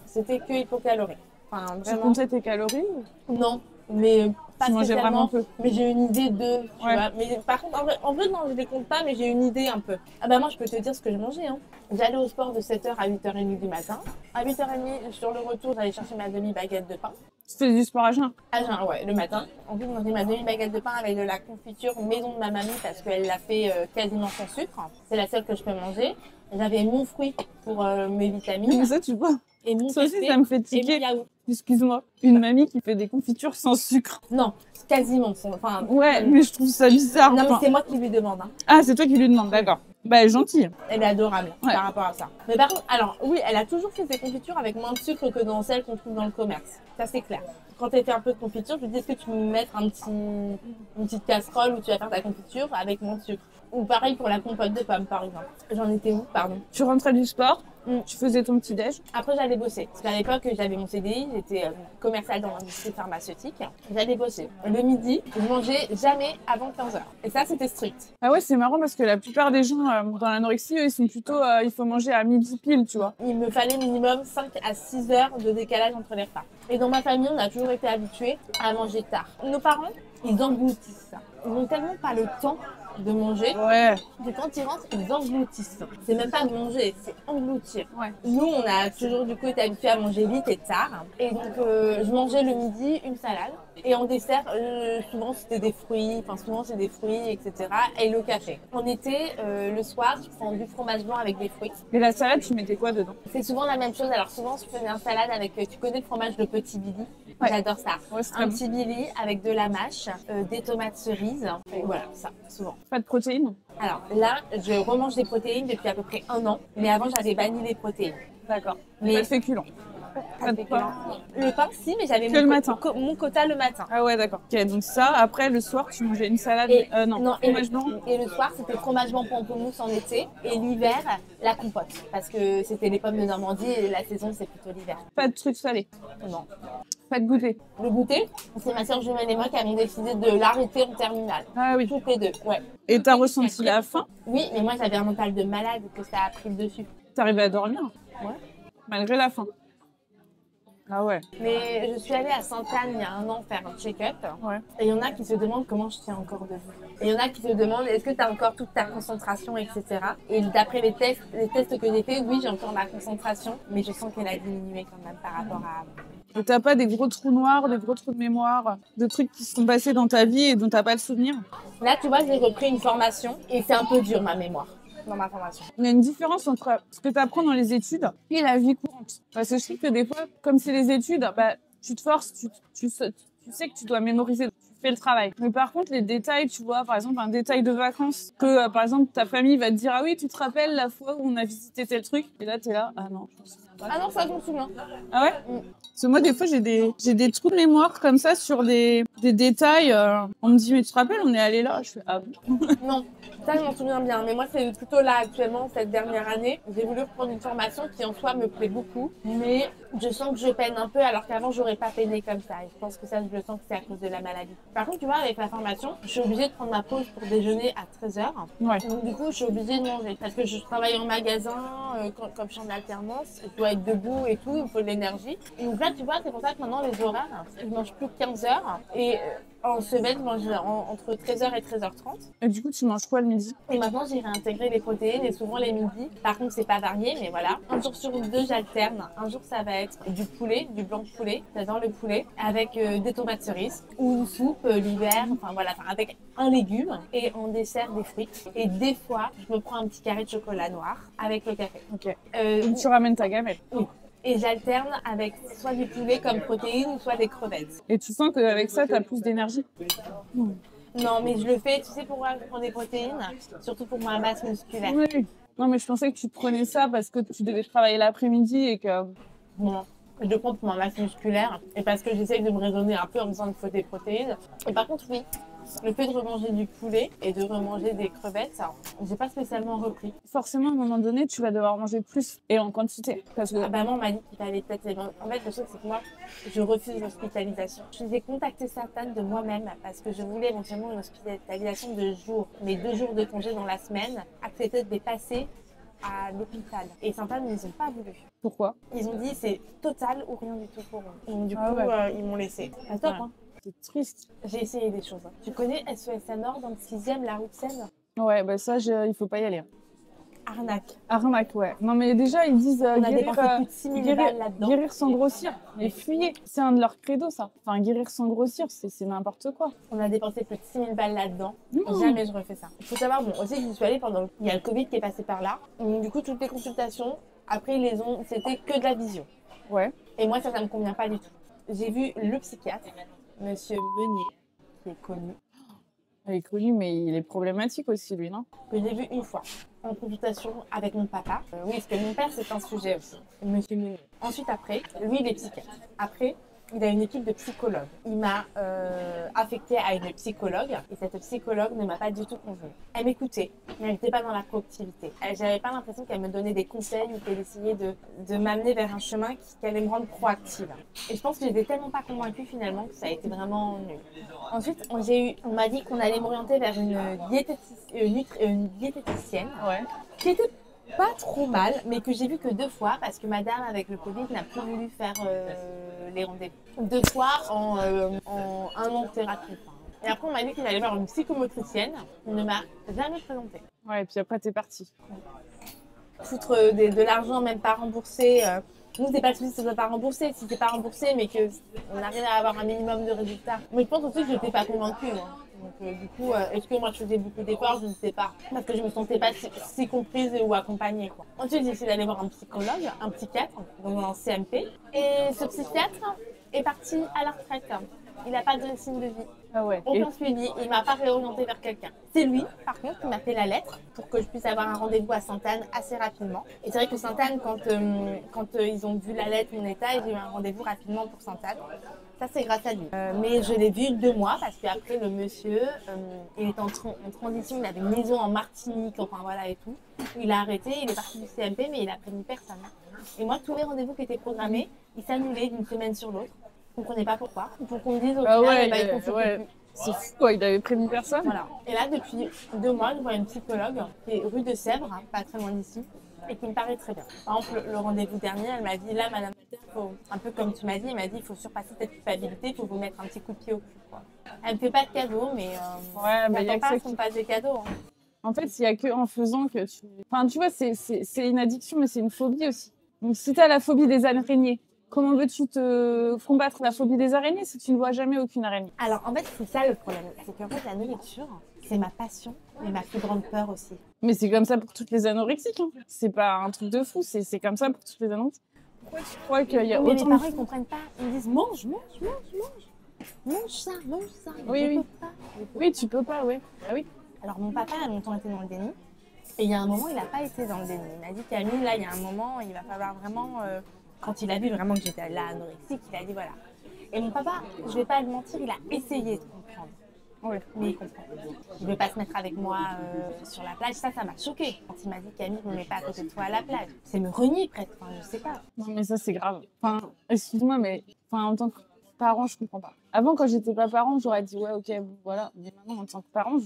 C'était que hypocalorique. Enfin, Tu vraiment. comptais tes calories ou... Non, mais pas Tu mangeais spécialement. vraiment peu. Mais j'ai une idée de, tu Ouais. vois. Mais par contre, en vrai, non, je les compte pas, mais j'ai une idée un peu. Ah bah moi, je peux te dire ce que je mangeais. Hein. J'allais au sport de 7h à 8h30 du matin. À 8h30, sur le retour, j'allais chercher ma demi-baguette de pain. Tu fais du sport à jeun. À jeun, ouais, le matin. Ensuite, je mangeais ma demi-baguette de pain avec de la confiture maison de ma mamie parce qu'elle l'a fait quasiment sans sucre. C'est la seule que je peux manger. J'avais mon fruit pour mes Mais vitamines ça, tu vois, et mon ça aussi, café ça me fait et mon tiquer. yaourt. Excuse-moi. Une mamie qui fait des confitures sans sucre. Non, quasiment. Enfin, Ouais, mais je trouve ça bizarre. non, mais Enfin, c'est moi qui lui demande. Hein. ah, c'est toi qui lui demandes, d'accord. Bah, elle est gentille. Elle est adorable Ouais. par rapport à ça. Mais par contre, alors oui, elle a toujours fait ses confitures avec moins de sucre que dans celles qu'on trouve dans le commerce. Ça, c'est clair. Quand elle fait un peu de confiture, je lui dis est-ce que tu peux me mettre une petite casserole où tu vas faire ta confiture avec moins de sucre. Ou pareil pour la compote de pommes, par exemple. J'en étais où, pardon. Tu rentrais du sport, Mm. tu faisais ton petit déj. Après, j'allais bosser. Parce qu'à l'époque, j'avais mon CDI, j'étais commerciale dans l'industrie pharmaceutique. J'allais bosser. Le midi, je mangeais jamais avant 15h. Et ça, c'était strict. Ah ouais, c'est marrant parce que la plupart des gens dans l'anorexie, eux, ils sont plutôt, il faut manger à midi pile, tu vois. Il me fallait minimum 5 à 6 heures de décalage entre les repas. Et dans ma famille, on a toujours été habitués à manger tard. Nos parents, ils engloutissent ça. Ils n'ont tellement pas le temps de manger Ouais. que quand ils rentrent, ils engloutissent. C'est même pas manger, c'est engloutir. Ouais. Nous, on a toujours du coup été habitués à manger vite et tard. Et donc, je mangeais le midi une salade. Et en dessert, souvent c'était des fruits, enfin souvent c'est des fruits, etc. Et le café. En été, le soir, je prends du fromage blanc avec des fruits. Et la salade, tu mettais quoi dedans? C'est souvent la même chose. Alors souvent, je faisais une salade avec, tu connais le fromage de Petit Billy? Ouais. J'adore ça. Ouais, c'est très Un bon. petit Billy avec de la mâche, des tomates cerises. Et voilà, ça, souvent. Pas de protéines? Alors là, je remange des protéines depuis à peu près 1 an. Mais avant, j'avais banni les protéines. D'accord. Mais Pas de féculents. Pas de pain. le pain, si, mais j'avais Que le matin. mon quota le matin. Ah ouais, d'accord. Ok, donc ça, après, le soir, tu mangeais une salade. Et, Non, et, fromage blanc. et le soir, c'était fromage blanc pamplemousse en été. Et l'hiver, la compote. Parce que c'était les pommes de Normandie et la saison, c'est plutôt l'hiver. Pas de trucs salés. Non. Pas de goûter. Le goûter, c'est ma soeur jumelle et moi qui avons décidé de l'arrêter en terminale. Ah oui. Toutes les deux, ouais. Et t'as ressenti la faim? Oui, mais moi j'avais un mental de malade que ça a pris le dessus. T'arrivais à dormir? Ouais. Malgré la faim. Ah ouais. Mais je suis allée à Sainte-Anne il y a 1 an faire un check-up. Ouais. Et il y en a qui se demandent comment je tiens encore debout. Et il y en a qui se demandent est-ce que tu as encore toute ta concentration, etc. Et d'après les tests que j'ai faits, oui, j'ai encore ma concentration, mais je sens qu'elle a diminué quand même par rapport à avant. Et t'as pas des gros trous noirs, des gros trous de mémoire, de trucs qui se sont passés dans ta vie et dont t'as pas le souvenir? Là, tu vois, j'ai repris une formation et c'est un peu dur, ma mémoire, dans ma formation. Il y a une différence entre ce que tu apprends dans les études et la vie courante. Parce que je sais que des fois, comme c'est les études, bah, tu te forces, tu sais que tu dois mémoriser, tu fais le travail. Mais par contre, les détails, tu vois, par exemple, un détail de vacances, que par exemple, ta famille va te dire « Ah oui, tu te rappelles la fois où on a visité tel truc ?» Et là, t'es là « Ah non, je me souviens pas. » Ah non, ça, je m'en souviens. Ah ouais? Parce que moi, des fois, j'ai des trous de mémoire comme ça sur des détails. On me dit, mais tu te rappelles, on est allé là. Je fais, ah bon? Non, ça, je m'en souviens bien. Mais moi, c'est plutôt là, actuellement, cette dernière année. J'ai voulu reprendre une formation qui, en soi, me plaît beaucoup. Mais je sens que je peine un peu, alors qu'avant, j'aurais pas peiné comme ça. Et je pense que ça, je le sens que c'est à cause de la maladie. Par contre, tu vois, avec la formation, je suis obligée de prendre ma pause pour déjeuner à 13h. Ouais. Donc, du coup, je suis obligée de manger. Parce que je travaille en magasin, comme je suis en alternance, je dois être debout et tout, il faut de l'énergie. Et donc là, tu vois, c'est pour ça que maintenant, les horaires, je mange plus 15h. Et en semaine, je mange entre 13h et 13h30. Et du coup, tu manges quoi le midi? Et maintenant, j'ai réintégré les protéines et souvent les midis. Par contre, c'est pas varié, mais voilà. Un jour sur deux, j'alterne. Un jour, ça va être du poulet, du blanc de poulet. J'adore le poulet. Avec des tomates cerises ou une soupe l'hiver. Enfin voilà, avec un légume et en dessert des fruits. Et des fois, je me prends un petit carré de chocolat noir avec le café. Ok. Donc tu ramènes ta gamelle. Oui. Et j'alterne avec soit du poulet comme protéine ou soit des crevettes. Et tu sens qu'avec ça, tu as plus d'énergie? Non, mais je le fais, tu sais pourquoi je prends des protéines? Surtout pour ma masse musculaire. Oui. Non, mais je pensais que tu prenais ça parce que tu devais travailler l'après-midi et que... Non, je le prends pour ma masse musculaire et parce que j'essaye de me raisonner un peu en disant qu'il faut des protéines. Et par contre, oui, le fait de remanger du poulet et de remanger des crevettes, j'ai pas spécialement repris. Forcément, à un moment donné, tu vas devoir manger plus et en quantité. Parce que... Maman m'a dit qu'il fallait peut-être... En fait, le truc, c'est que moi, je refuse l'hospitalisation. Je vais contacter Sainte-Anne de moi-même parce que je voulais éventuellement une hospitalisation de jours, mais 2 jours de congé dans la semaine, accepter de les passer à l'hôpital. Et Sainte-Anne, ils n'ont pas voulu. Pourquoi? Ils ont dit c'est total ou rien du tout pour eux. Donc, du coup, ils m'ont laissé. C'est top, hein. C'est triste. J'ai essayé des choses. Tu connais SOS à Nord dans le 6e, la rue de Seine? Ouais, bah ça, il faut pas y aller. Arnaque. Arnaque, ouais. Non, mais déjà, ils disent On a dépensé plus de 6 000 balles là-dedans. Guérir sans grossir. Mais fuyez. C'est un de leurs credos, ça. Enfin, guérir sans grossir, c'est n'importe quoi. On a dépensé plus de 6 000 balles là-dedans. Jamais je refais ça. Il faut savoir, bon, aussi, j'y suis allée pendant... Il y a le Covid qui est passé par là. Donc, du coup, toutes les consultations, après, c'était que de la visio. Ouais. Et moi, ça me convient pas du tout. J'ai vu le psychiatre, Monsieur Meunier, qui est connu. Il est connu, mais il est problématique aussi, lui, non? Que j'ai vu une fois, en consultation avec mon papa. Oui, parce que mon père, c'est un sujet aussi, Monsieur Meunier. Ensuite, après, lui, il est psychiatre. Après, il a une équipe de psychologues. Il m'a affectée à une psychologue et cette psychologue ne m'a pas du tout convenu. Elle m'écoutait, mais elle n'était pas dans la proactivité. J'avais pas l'impression qu'elle me donnait des conseils ou qu'elle essayait de m'amener vers un chemin qui allait me rendre proactive. Et je pense que j'étais tellement pas convaincue finalement que ça a été vraiment nul. Ensuite, on m'a dit qu'on allait m'orienter vers une diététicienne qui était pas trop mal, mais que j'ai vu que 2 fois parce que madame avec le Covid n'a plus voulu faire les rendez-vous. 2 fois en 1 an de thérapie. Et après on m'a dit qu'il allait voir une psychomotricienne. On ne m'a jamais présentée. Ouais, et puis après t'es partie. Foutre de l'argent même pas remboursé. Nous c'est pas le souci si c'est pas remboursé, si c'est pas remboursé mais qu'on arrive à avoir un minimum de résultats. Mais je pense aussi que je n'étais pas convaincue. Donc du coup, est-ce que moi je faisais beaucoup d'efforts? Je ne sais pas. Parce que je me sentais pas si comprise ou accompagnée, quoi. Ensuite, j'ai essayé d'aller voir un psychologue, un psychiatre, donc en CMP. Et ce psychiatre est parti à la retraite. Il n'a pas de signe de vie. Ah ouais. Aucun suivi. Il ne m'a pas réorienté vers quelqu'un. C'est lui, par contre, qui m'a fait la lettre pour que je puisse avoir un rendez-vous à Sainte-Anne assez rapidement. Et c'est vrai que Sainte-Anne, quand ils ont vu la lettre, mon état, j'ai eu un rendez-vous rapidement pour Sainte-Anne. Ça, c'est grâce à lui. Mais je l'ai vu 2 mois parce qu'après, le monsieur, il est en transition. Il avait une maison en Martinique, enfin voilà et tout. Il a arrêté, il est parti du CMP, mais il a prévenu personne. Et moi, tous les rendez-vous qui étaient programmés, ils s'annulaient d'une semaine sur l'autre. Je ne comprenais pas pourquoi. Pour qu'on me dise au final, il consulte plus. C'est fou, quoi. Il avait prévenu personne. Voilà. Et là, depuis 2 mois, je vois une psychologue qui est rue de Sèvres, pas très loin d'ici, et qui me paraît très bien. Par exemple, le rendez-vous dernier, elle m'a dit, là, madame, un peu comme tu m'as dit, elle m'a dit, il faut surpasser cette culpabilité, il faut vous mettre un petit coup de pied au cul, quoi. Elle me fait pas de cadeaux, mais il y a pas qu'on passe des cadeaux. Hein. En fait, il y a que en faisant que tu... Enfin, tu vois, c'est une addiction, mais c'est une phobie aussi. Donc, si t'as la phobie des araignées, comment veux-tu te combattre la phobie des araignées si tu ne vois jamais aucune araignée? Alors, en fait, c'est ça le problème. C'est qu'en fait, la nourriture, c'est ma passion, mais ma plus grande peur aussi. Mais c'est comme ça pour toutes les anorexiques. Hein. C'est pas un truc de fou, c'est comme ça pour toutes les anorexiques. Pourquoi tu crois qu'il y a Mais autant mes parents, ils comprennent pas. Ils me disent mange, mange, mange, mange. Mange ça, mange ça. Oui, oui. Je peux pas. Oui, tu peux pas, oui. Ah oui. Alors, mon papa a longtemps été dans le déni. Et il y a un moment, il n'a pas été dans le déni. Il m'a dit, Camille, là, il y a un moment, il va falloir vraiment... Quand il a vu vraiment que j'étais là anorexique, il a dit, voilà. Et mon papa, je vais pas le mentir, il a essayé de comprendre. Oui. Mais il comprend. Il veut pas se mettre avec moi sur la plage. Ça m'a choquée. Quand il m'a dit, Camille, ne me mets pas à côté de toi à la plage. C'est me renier presque. Enfin, je sais pas. Non, mais ça, c'est grave. Enfin, excuse-moi, mais en tant que parent, je comprends pas. Avant, quand j'étais pas parent, j'aurais dit, ouais, ok, bon, voilà. Mais maintenant, en tant que parent,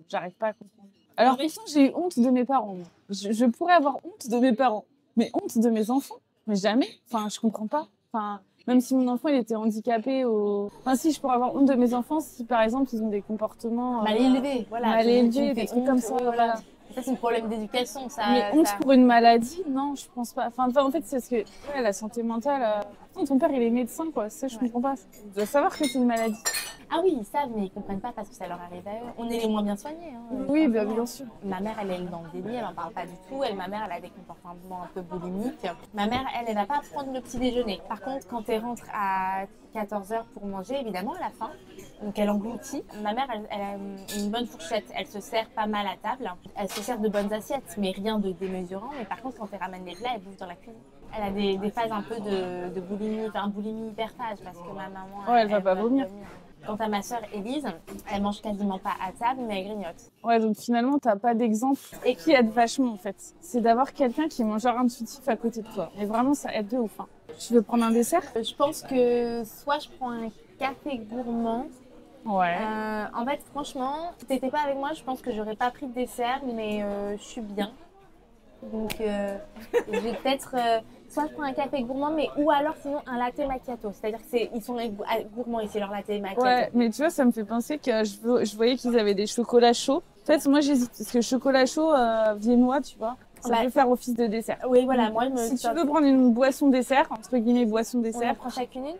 j'arrive pas à comprendre. Alors, pourtant, j'ai eu honte de mes parents. Je pourrais avoir honte de mes parents. Mais honte de mes enfants? Mais jamais. Enfin, je comprends pas. Enfin, même si mon enfant il était handicapé Enfin, si, je pourrais avoir honte de mes enfants si, par exemple, ils ont des comportements... Mal élevés, voilà. Mal élevés, des trucs comme ça, voilà. Ça, c'est un problème d'éducation, ça. Mais honte pour une maladie, non, je pense pas. Enfin, en fait, c'est parce que ouais, la santé mentale... ton père, il est médecin, quoi. Ça, je comprends pas. Tu dois savoir que c'est une maladie. Ah oui, ils savent, mais ils comprennent pas parce que ça leur arrive à eux. On est les moins bien soignés. Hein, oui, bien sûr. Ma mère, elle est dans le déni, elle en parle pas du tout. Ma mère, elle a des comportements un peu boulimiques. Ma mère, elle va pas prendre le petit déjeuner. Par contre, quand elle rentre à 14h pour manger, évidemment, elle a faim. Donc, elle engloutit. Ma mère, elle a une bonne fourchette. Elle se sert pas mal à table. Elle se sert de bonnes assiettes, mais rien de démesurant. Mais par contre, quand elle ramène les plats, elle bouffe dans la cuisine. Elle a des phases un peu de boulimie, enfin, boulimie hyperphage parce que ma maman... Ouais, elle va pas vomir. Quant à ma sœur Élise, elle mange quasiment pas à table, mais elle grignote. Ouais, donc finalement, t'as pas d'exemple. Et qui aide vachement, en fait. C'est d'avoir quelqu'un qui est mangeur intuitif à côté de toi. Et vraiment, ça aide de ouf. Hein. Tu veux prendre un dessert? Je pense que soit je prends un café gourmand. Ouais. En fait, franchement, si t'étais pas avec moi, je pense que j'aurais pas pris de dessert, mais je suis bien. Donc, je vais peut-être... soit je prends un café gourmand, ou alors sinon un latte macchiato. C'est-à-dire qu'ils sont gourmands ici, leur latte macchiato. Ouais, mais tu vois, ça me fait penser que je voyais qu'ils avaient des chocolats chauds. En fait, moi, j'hésite, parce que chocolat chaud viennois, tu vois, ça peut faire office de dessert. Oui, voilà, moi, si tu veux prendre une boisson dessert, entre guillemets, boisson dessert. On en prend chacune une?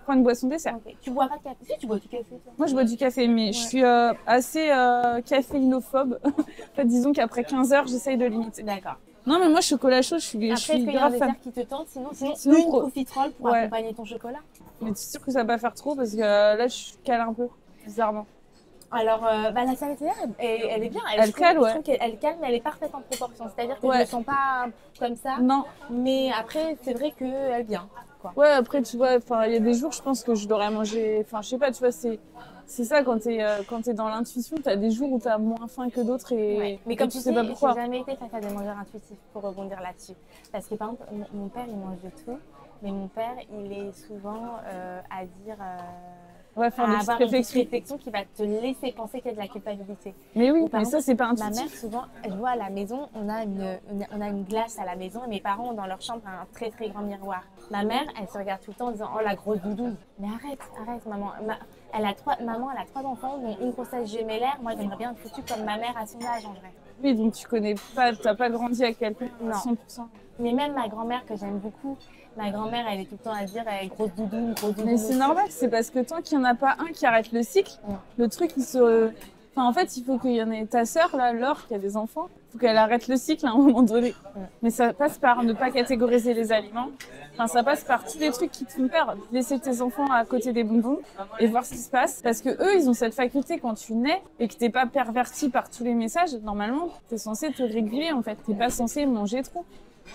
Prends une boisson dessert. Okay. Tu bois pas de café? Si, tu bois du café, toi. Moi, je bois du café, mais je suis assez caféinophobe. En fait, disons qu'après 15 heures, j'essaye de limiter. D'accord. Non, mais moi, chocolat chaud, je suis grave fan. Après, est-ce qu'il y a un dessert qui te tente? Sinon une profiterole pour accompagner ton chocolat. Mais tu es sûre que ça va pas faire trop? Parce que là, je cale un peu, bizarrement. Alors, la salatière, elle est bien. Elle cale, ouais. Elle cale, mais elle est parfaite en proportion. C'est-à-dire que je ne sens pas comme ça. Non. Mais après, c'est vrai qu'elle vient. Quoi. Ouais, après, tu vois, il y a des jours, je pense que je l'aurais mangé... Enfin, je sais pas, tu vois, c'est ça, quand t'es dans l'intuition, t'as des jours où t'as moins faim que d'autres et... Ouais. Mais comme tu sais pas pourquoi. J'ai jamais été face à des mangeurs intuitifs pour rebondir là-dessus. Parce que par exemple, mon père, il mange de tout. Mais mon père, il est souvent à dire... Ouais, faire à avoir une réflexion qui va te laisser penser qu'il y a de la culpabilité. Mais oui, mais ça, c'est pas intuitif. Ma mère, souvent, je vois à la maison, on a une glace à la maison et mes parents ont dans leur chambre un très très grand miroir. Ma mère, elle se regarde tout le temps en disant « Oh, la grosse doudoune !» Mais arrête, maman. Maman, elle a 3 enfants, dont une grossesse gémellaire. Moi, j'aimerais bien être foutue comme ma mère à son âge, en vrai. Oui, donc tu connais pas, t'as pas grandi avec quelqu'un à 100%. Mais même ma grand-mère, que j'aime beaucoup, ma grand-mère, elle est tout le temps à dire grosse doudoune, grosse doudoune. Mais c'est normal, c'est parce que tant qu'il n'y en a pas un qui arrête le cycle, le truc, il se... Enfin, en fait, il faut qu'il y en ait ta sœur, là, Laure, qui a des enfants, il faut qu'elle arrête le cycle à un moment donné. Mais ça passe par ne pas catégoriser les aliments. Enfin, ça passe par tous les trucs qui te font peur. Laisser tes enfants à côté des bonbons et voir ce qui se passe. Parce que eux, ils ont cette faculté quand tu nais et que t'es pas perverti par tous les messages. Normalement, t'es censé te réguler, en fait. T'es pas censé manger trop.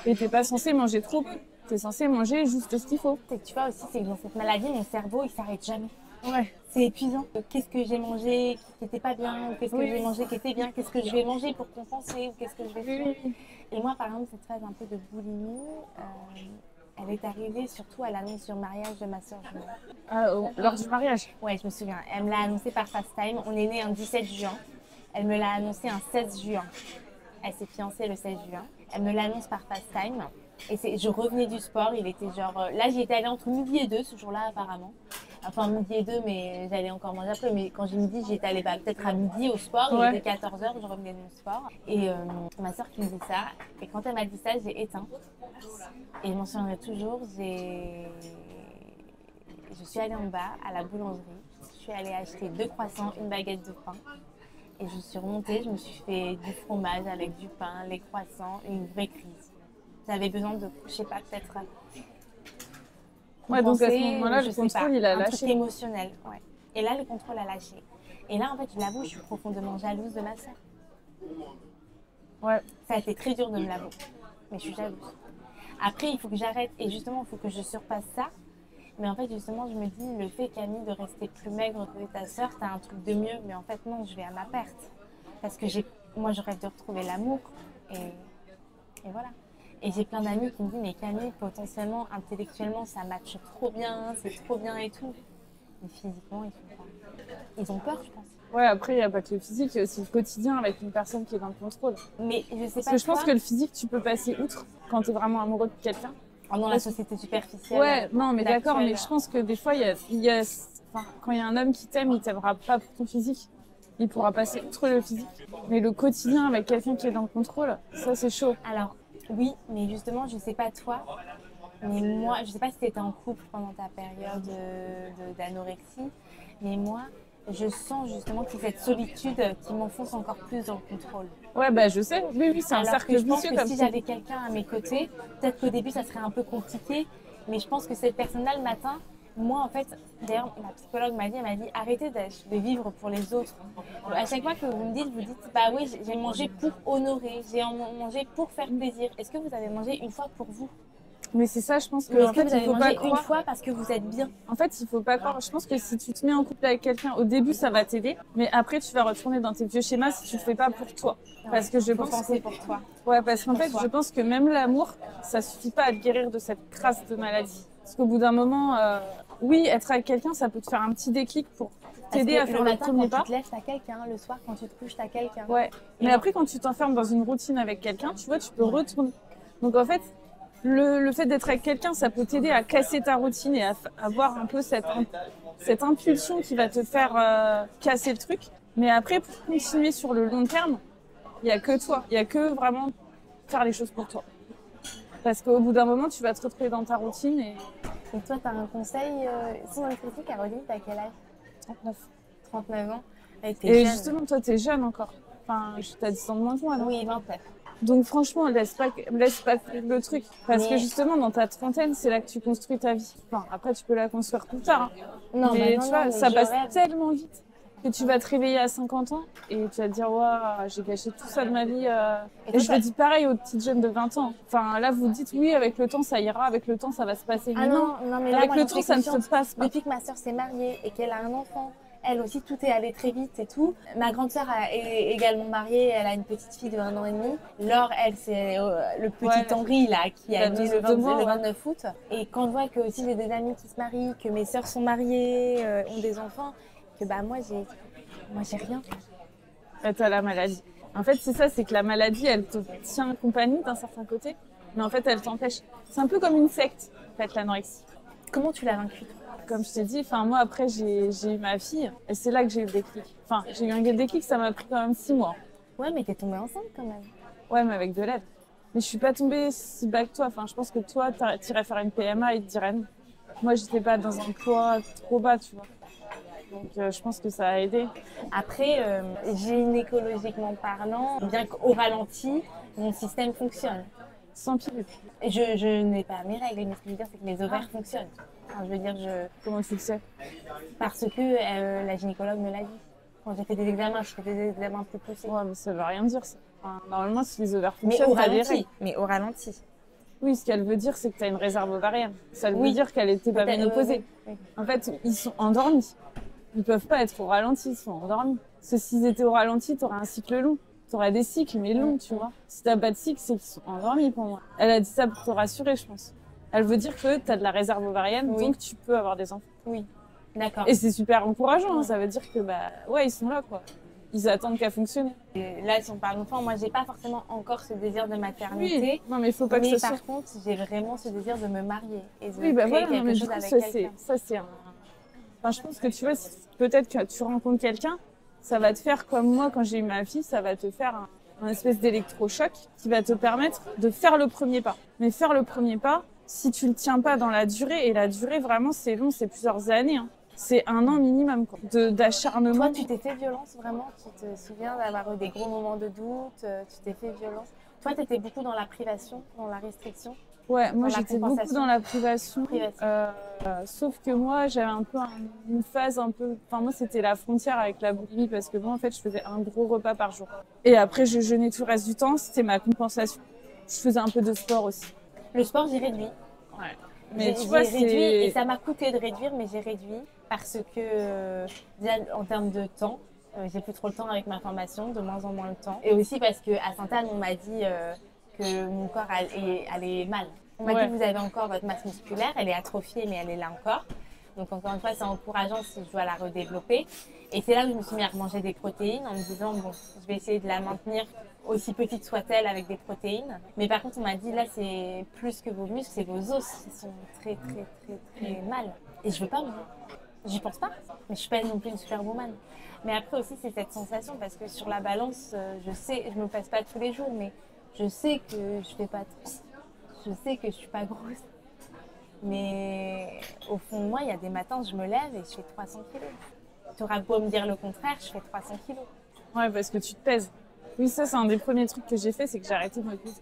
Et t'es pas censé manger trop peu. T'es censé manger juste ce qu'il faut. Tu vois aussi, c'est que dans cette maladie, mon cerveau, il s'arrête jamais. Ouais. C'est épuisant. Qu'est-ce que j'ai mangé qui n'était pas bien, ou qu'est-ce que j'ai mangé qui était bien, qu'est-ce que je vais manger pour compenser, ou qu'est-ce que je vais faire. Et moi, par exemple, cette phase un peu de boulimie, elle est arrivée surtout à l'annonce du mariage de ma soeur. Lors du mariage? Ouais, je me souviens. Elle me l'a annoncé par FaceTime. On est né un 17 juin. Elle me l'a annoncé un 16 juin. Elle s'est fiancée le 16 juin. Elle me l'annonce par FaceTime. Et je revenais du sport, il était genre... Là, j'y étais allée entre midi et 2 ce jour-là, apparemment. Enfin, midi et 2, mais j'allais encore manger après. Mais quand j'ai midi, j'étais allée peut-être à midi au sport. Ouais. Il était 14h, je revenais de mon sport. Et ma soeur qui me dit ça. Et quand elle m'a dit ça, j'ai éteint. Et je m'en souviendrai toujours. Je suis allée en bas à la boulangerie. Je suis allée acheter 2 croissants, une baguette de pain. Et je suis remontée, je me suis fait du fromage avec du pain, les croissants, une vraie crise. J'avais besoin de, je sais pas, peut-être. Ouais, donc à ce moment-là, le contrôle, il a un lâché. truc émotionnel, ouais. Et là, le contrôle a lâché. Et là, en fait, je l'avoue, je suis profondément jalouse de ma sœur. Ouais. Ça a été très dur de me l'avouer, mais je suis jalouse. Après, il faut que j'arrête et justement, il faut que je surpasse ça. Mais en fait, justement, je me dis, le fait, Camille, de rester plus maigre que ta sœur, t'as un truc de mieux. Mais en fait, non, je vais à ma perte. Parce que moi, je rêve de retrouver l'amour. Et voilà. Et j'ai plein d'amis qui me disent, mais Camille, potentiellement, intellectuellement, ça matche trop bien, c'est trop bien et tout. Mais physiquement, ils ont peur, je pense. Ouais, après, il n'y a pas que le physique, il y a aussi le quotidien avec une personne qui est dans le contrôle. Mais je sais Parce pas. que je pense que le physique, tu peux passer outre quand tu es vraiment amoureux de quelqu'un. Dans la société superficielle. Ouais, non, mais d'accord, mais je pense que des fois, quand il y a un homme qui t'aime, il t'aimera pas pour ton physique. Il pourra passer outre le physique. Mais le quotidien avec quelqu'un qui est dans le contrôle, ça, c'est chaud. Alors, oui, mais justement, je sais pas toi, mais moi, je sais pas si tu étais en couple pendant ta période d'anorexie, mais moi, je sens justement que c'est cette solitude qui m'enfonce encore plus dans le contrôle. Ouais, bah je sais, oui, c'est un Alors cercle que je pense vicieux que comme si ça. j'avais quelqu'un à mes côtés, peut-être qu'au début ça serait un peu compliqué, mais je pense que cette personne-là le matin, moi en fait, d'ailleurs ma psychologue elle m'a dit arrêtez de vivre pour les autres. À chaque fois que vous dites bah oui j'ai mangé pour honorer, j'ai mangé pour faire plaisir. Est-ce que vous avez mangé une fois pour vous? Mais c'est ça, je pense que, Est-ce en que fait, vous avez il faut pas mangé une croire. fois parce que vous êtes bien? En fait, il faut pas croire. Je pense que si tu te mets en couple avec quelqu'un, au début, ça va t'aider. Mais après, tu vas retourner dans tes vieux schémas si tu le fais pas pour toi. Parce que je pense penser pour toi. Ouais, parce qu'en Pour fait, toi. je pense que même l'amour, ça suffit pas à te guérir de cette crasse de maladie. Parce qu'au bout d'un moment, oui, être avec quelqu'un, ça peut te faire un petit déclic pour t'aider à faire le le matin premier quand pas. tu te lèves t'as quelqu'un, le soir quand tu te couches t'as quelqu'un. Ouais. Mais après, quand tu t'enfermes dans une routine avec quelqu'un, tu vois, tu peux retourner. Donc en fait, le fait d'être avec quelqu'un, ça peut t'aider à casser ta routine et à avoir un peu cette impulsion qui va te faire casser le truc. Mais après, pour continuer sur le long terme, il n'y a que toi. Il n'y a que vraiment faire les choses pour toi. Parce qu'au bout d'un moment, tu vas te retrouver dans ta routine et... Et toi, tu as un conseil sans indiscrétion, Caroline, t'as quel âge? 39. 39 ans. Et jeune. justement, toi, t'es jeune encore. Enfin, t'as 10 ans de moins que moi, non? Oui, 29. Donc franchement, laisse pas le truc. Parce que justement, dans ta trentaine, c'est là que tu construis ta vie. Enfin, après, tu peux la construire plus tard. Hein. Non, mais bah tu vois, mais ça je passe rêve. tellement vite que tu vas te réveiller à 50 ans et tu vas te dire, waouh, j'ai gâché tout ça de ma vie. Et je toi, le dis pareil aux petites jeunes de 20 ans. Enfin, là, vous dites, oui, avec le temps, ça ira, avec le temps, ça va se passer. Ah non, mais là, avec moi, le j'en temps, fais ça ne conscience. se passe pas. Depuis que ma sœur s'est mariée et qu'elle a un enfant, elle aussi, tout est allé très vite et tout. Ma grande sœur est également mariée, elle a une petite fille de 1 an et demi. Laure, elle, c'est le petit Ouais, Henri, là, qui a la né deux mois, le ouais. 29 août. Et quand je vois que aussi j'ai des amis qui se marient, que mes sœurs sont mariées, ont des enfants, que bah moi, j'ai rien. Et t'as la maladie. En fait, c'est ça, c'est que la maladie, elle te tient compagnie d'un certain côté, mais en fait, elle t'empêche. C'est un peu comme une secte, en fait, l'anorexie. Comment tu l'as vaincu? Comme je t'ai dit, enfin, moi, après, j'ai eu ma fille, et c'est là que j'ai eu le déclic. Enfin, j'ai eu un déclic, ça m'a pris quand même 6 mois. Ouais, mais t'es tombée enceinte quand même. Ouais, mais avec de l'aide. Mais je suis pas tombée si bas que toi. Enfin, je pense que toi, t'irais faire une PMA et te diraient non. Moi, j'étais pas dans un poids trop bas, tu vois. Donc, je pense que ça a aidé. Après, gynécologiquement parlant, bien qu'au ralenti, mon système fonctionne. Sans pilule. Et je n'ai pas mes règles, mais ce que je veux dire, c'est que mes ovaires fonctionnent. Enfin, je veux dire, Comment tu le sais? parce que la gynécologue me l'a dit. Quand j'ai fait des examens, je fais des examens plus poussés. Ouais, mais ça veut rien dire, ça. Enfin, normalement, si les ovaires Mais fonctionnent, au t'as des ralenti. règles. Mais au ralenti. Oui, ce qu'elle veut dire, c'est que tu as une réserve ovarienne. Ça veut Oui. dire qu'elle était pas Peut-être, ménopausée. oui. En fait, ils sont endormis. Ils peuvent pas être au ralenti, ils sont endormis. Parce que s'ils étaient au ralenti, t'aurais un cycle long. T'aurais des cycles, mais longs, tu vois. Si t'as pas de cycle, c'est qu'ils sont endormis pour moi. Elle a dit ça pour te rassurer, je pense. Elle veut dire que t'as de la réserve ovarienne, Oui. donc tu peux avoir des enfants. Oui, d'accord. Et c'est super encourageant, hein. Ça veut dire que, bah, ouais, ils sont là, quoi. Ils attendent qu'à fonctionner. Et là, si on parle d'enfant, moi, j'ai pas forcément encore ce désir de maternité. Non, mais il faut pas que Mais ça par soit. contre, j'ai vraiment ce désir de me marier et de Oui, bah créer voilà, non, quelque mais du chose coup, avec ça, quelqu'un. Enfin, je pense que tu vois, peut-être que tu rencontres quelqu'un, ça va te faire comme moi quand j'ai eu ma fille, ça va te faire un espèce d'électrochoc qui va te permettre de faire le premier pas. Mais faire le premier pas, si tu le tiens pas dans la durée, et la durée vraiment c'est long, c'est plusieurs années, hein. C'est 1 an minimum quoi, d'acharnement. Toi, tu t'es fait violence vraiment? Tu te souviens d'avoir eu des gros moments de doute? Tu t'es fait violence? Toi, tu étais beaucoup dans la privation, dans la restriction? Ouais, moi Dans la j'étais beaucoup compensation. dans la privation. Privation. Sauf que moi j'avais un peu une phase un peu. Enfin, moi c'était la frontière avec la boulimie parce que moi en fait je faisais un gros repas par jour. Et après je jeûnais tout le reste du temps, c'était ma compensation. Je faisais un peu de sport aussi. Le sport, j'ai réduit. Ouais. J'ai Mais tu vois, réduit et c'est. ça m'a coûté de réduire, mais j'ai réduit parce que, déjà, en termes de temps, j'ai plus trop le temps avec ma formation, de moins en moins le temps. Et aussi parce qu'à Sainte-Anne, on m'a dit que mon corps allait mal. On m'a dit que vous avez encore votre masse musculaire, elle est atrophiée, mais elle est là encore. Donc encore une fois, c'est encourageant si je dois la redévelopper. Et c'est là où je me suis mis à manger des protéines en me disant, bon, je vais essayer de la maintenir aussi petite soit-elle avec des protéines. Mais par contre, on m'a dit, là, c'est plus que vos muscles, c'est vos os qui sont très, très, très, très mal. Et je veux pas, moi. J'y pense pas. Mais je suis pas non plus une superwoman. Mais après aussi, c'est cette sensation parce que sur la balance, je sais, je me pèse pas tous les jours, mais je sais que je fais pas trop. Je sais que je suis pas grosse. Mais au fond de moi, il y a des matins, je me lève et je fais 300 kilos. Tu auras beau me dire le contraire, je fais 300 kilos. Ouais, parce que tu te pèses. Oui, ça c'est un des premiers trucs que j'ai fait, c'est que j'ai arrêté de me peser.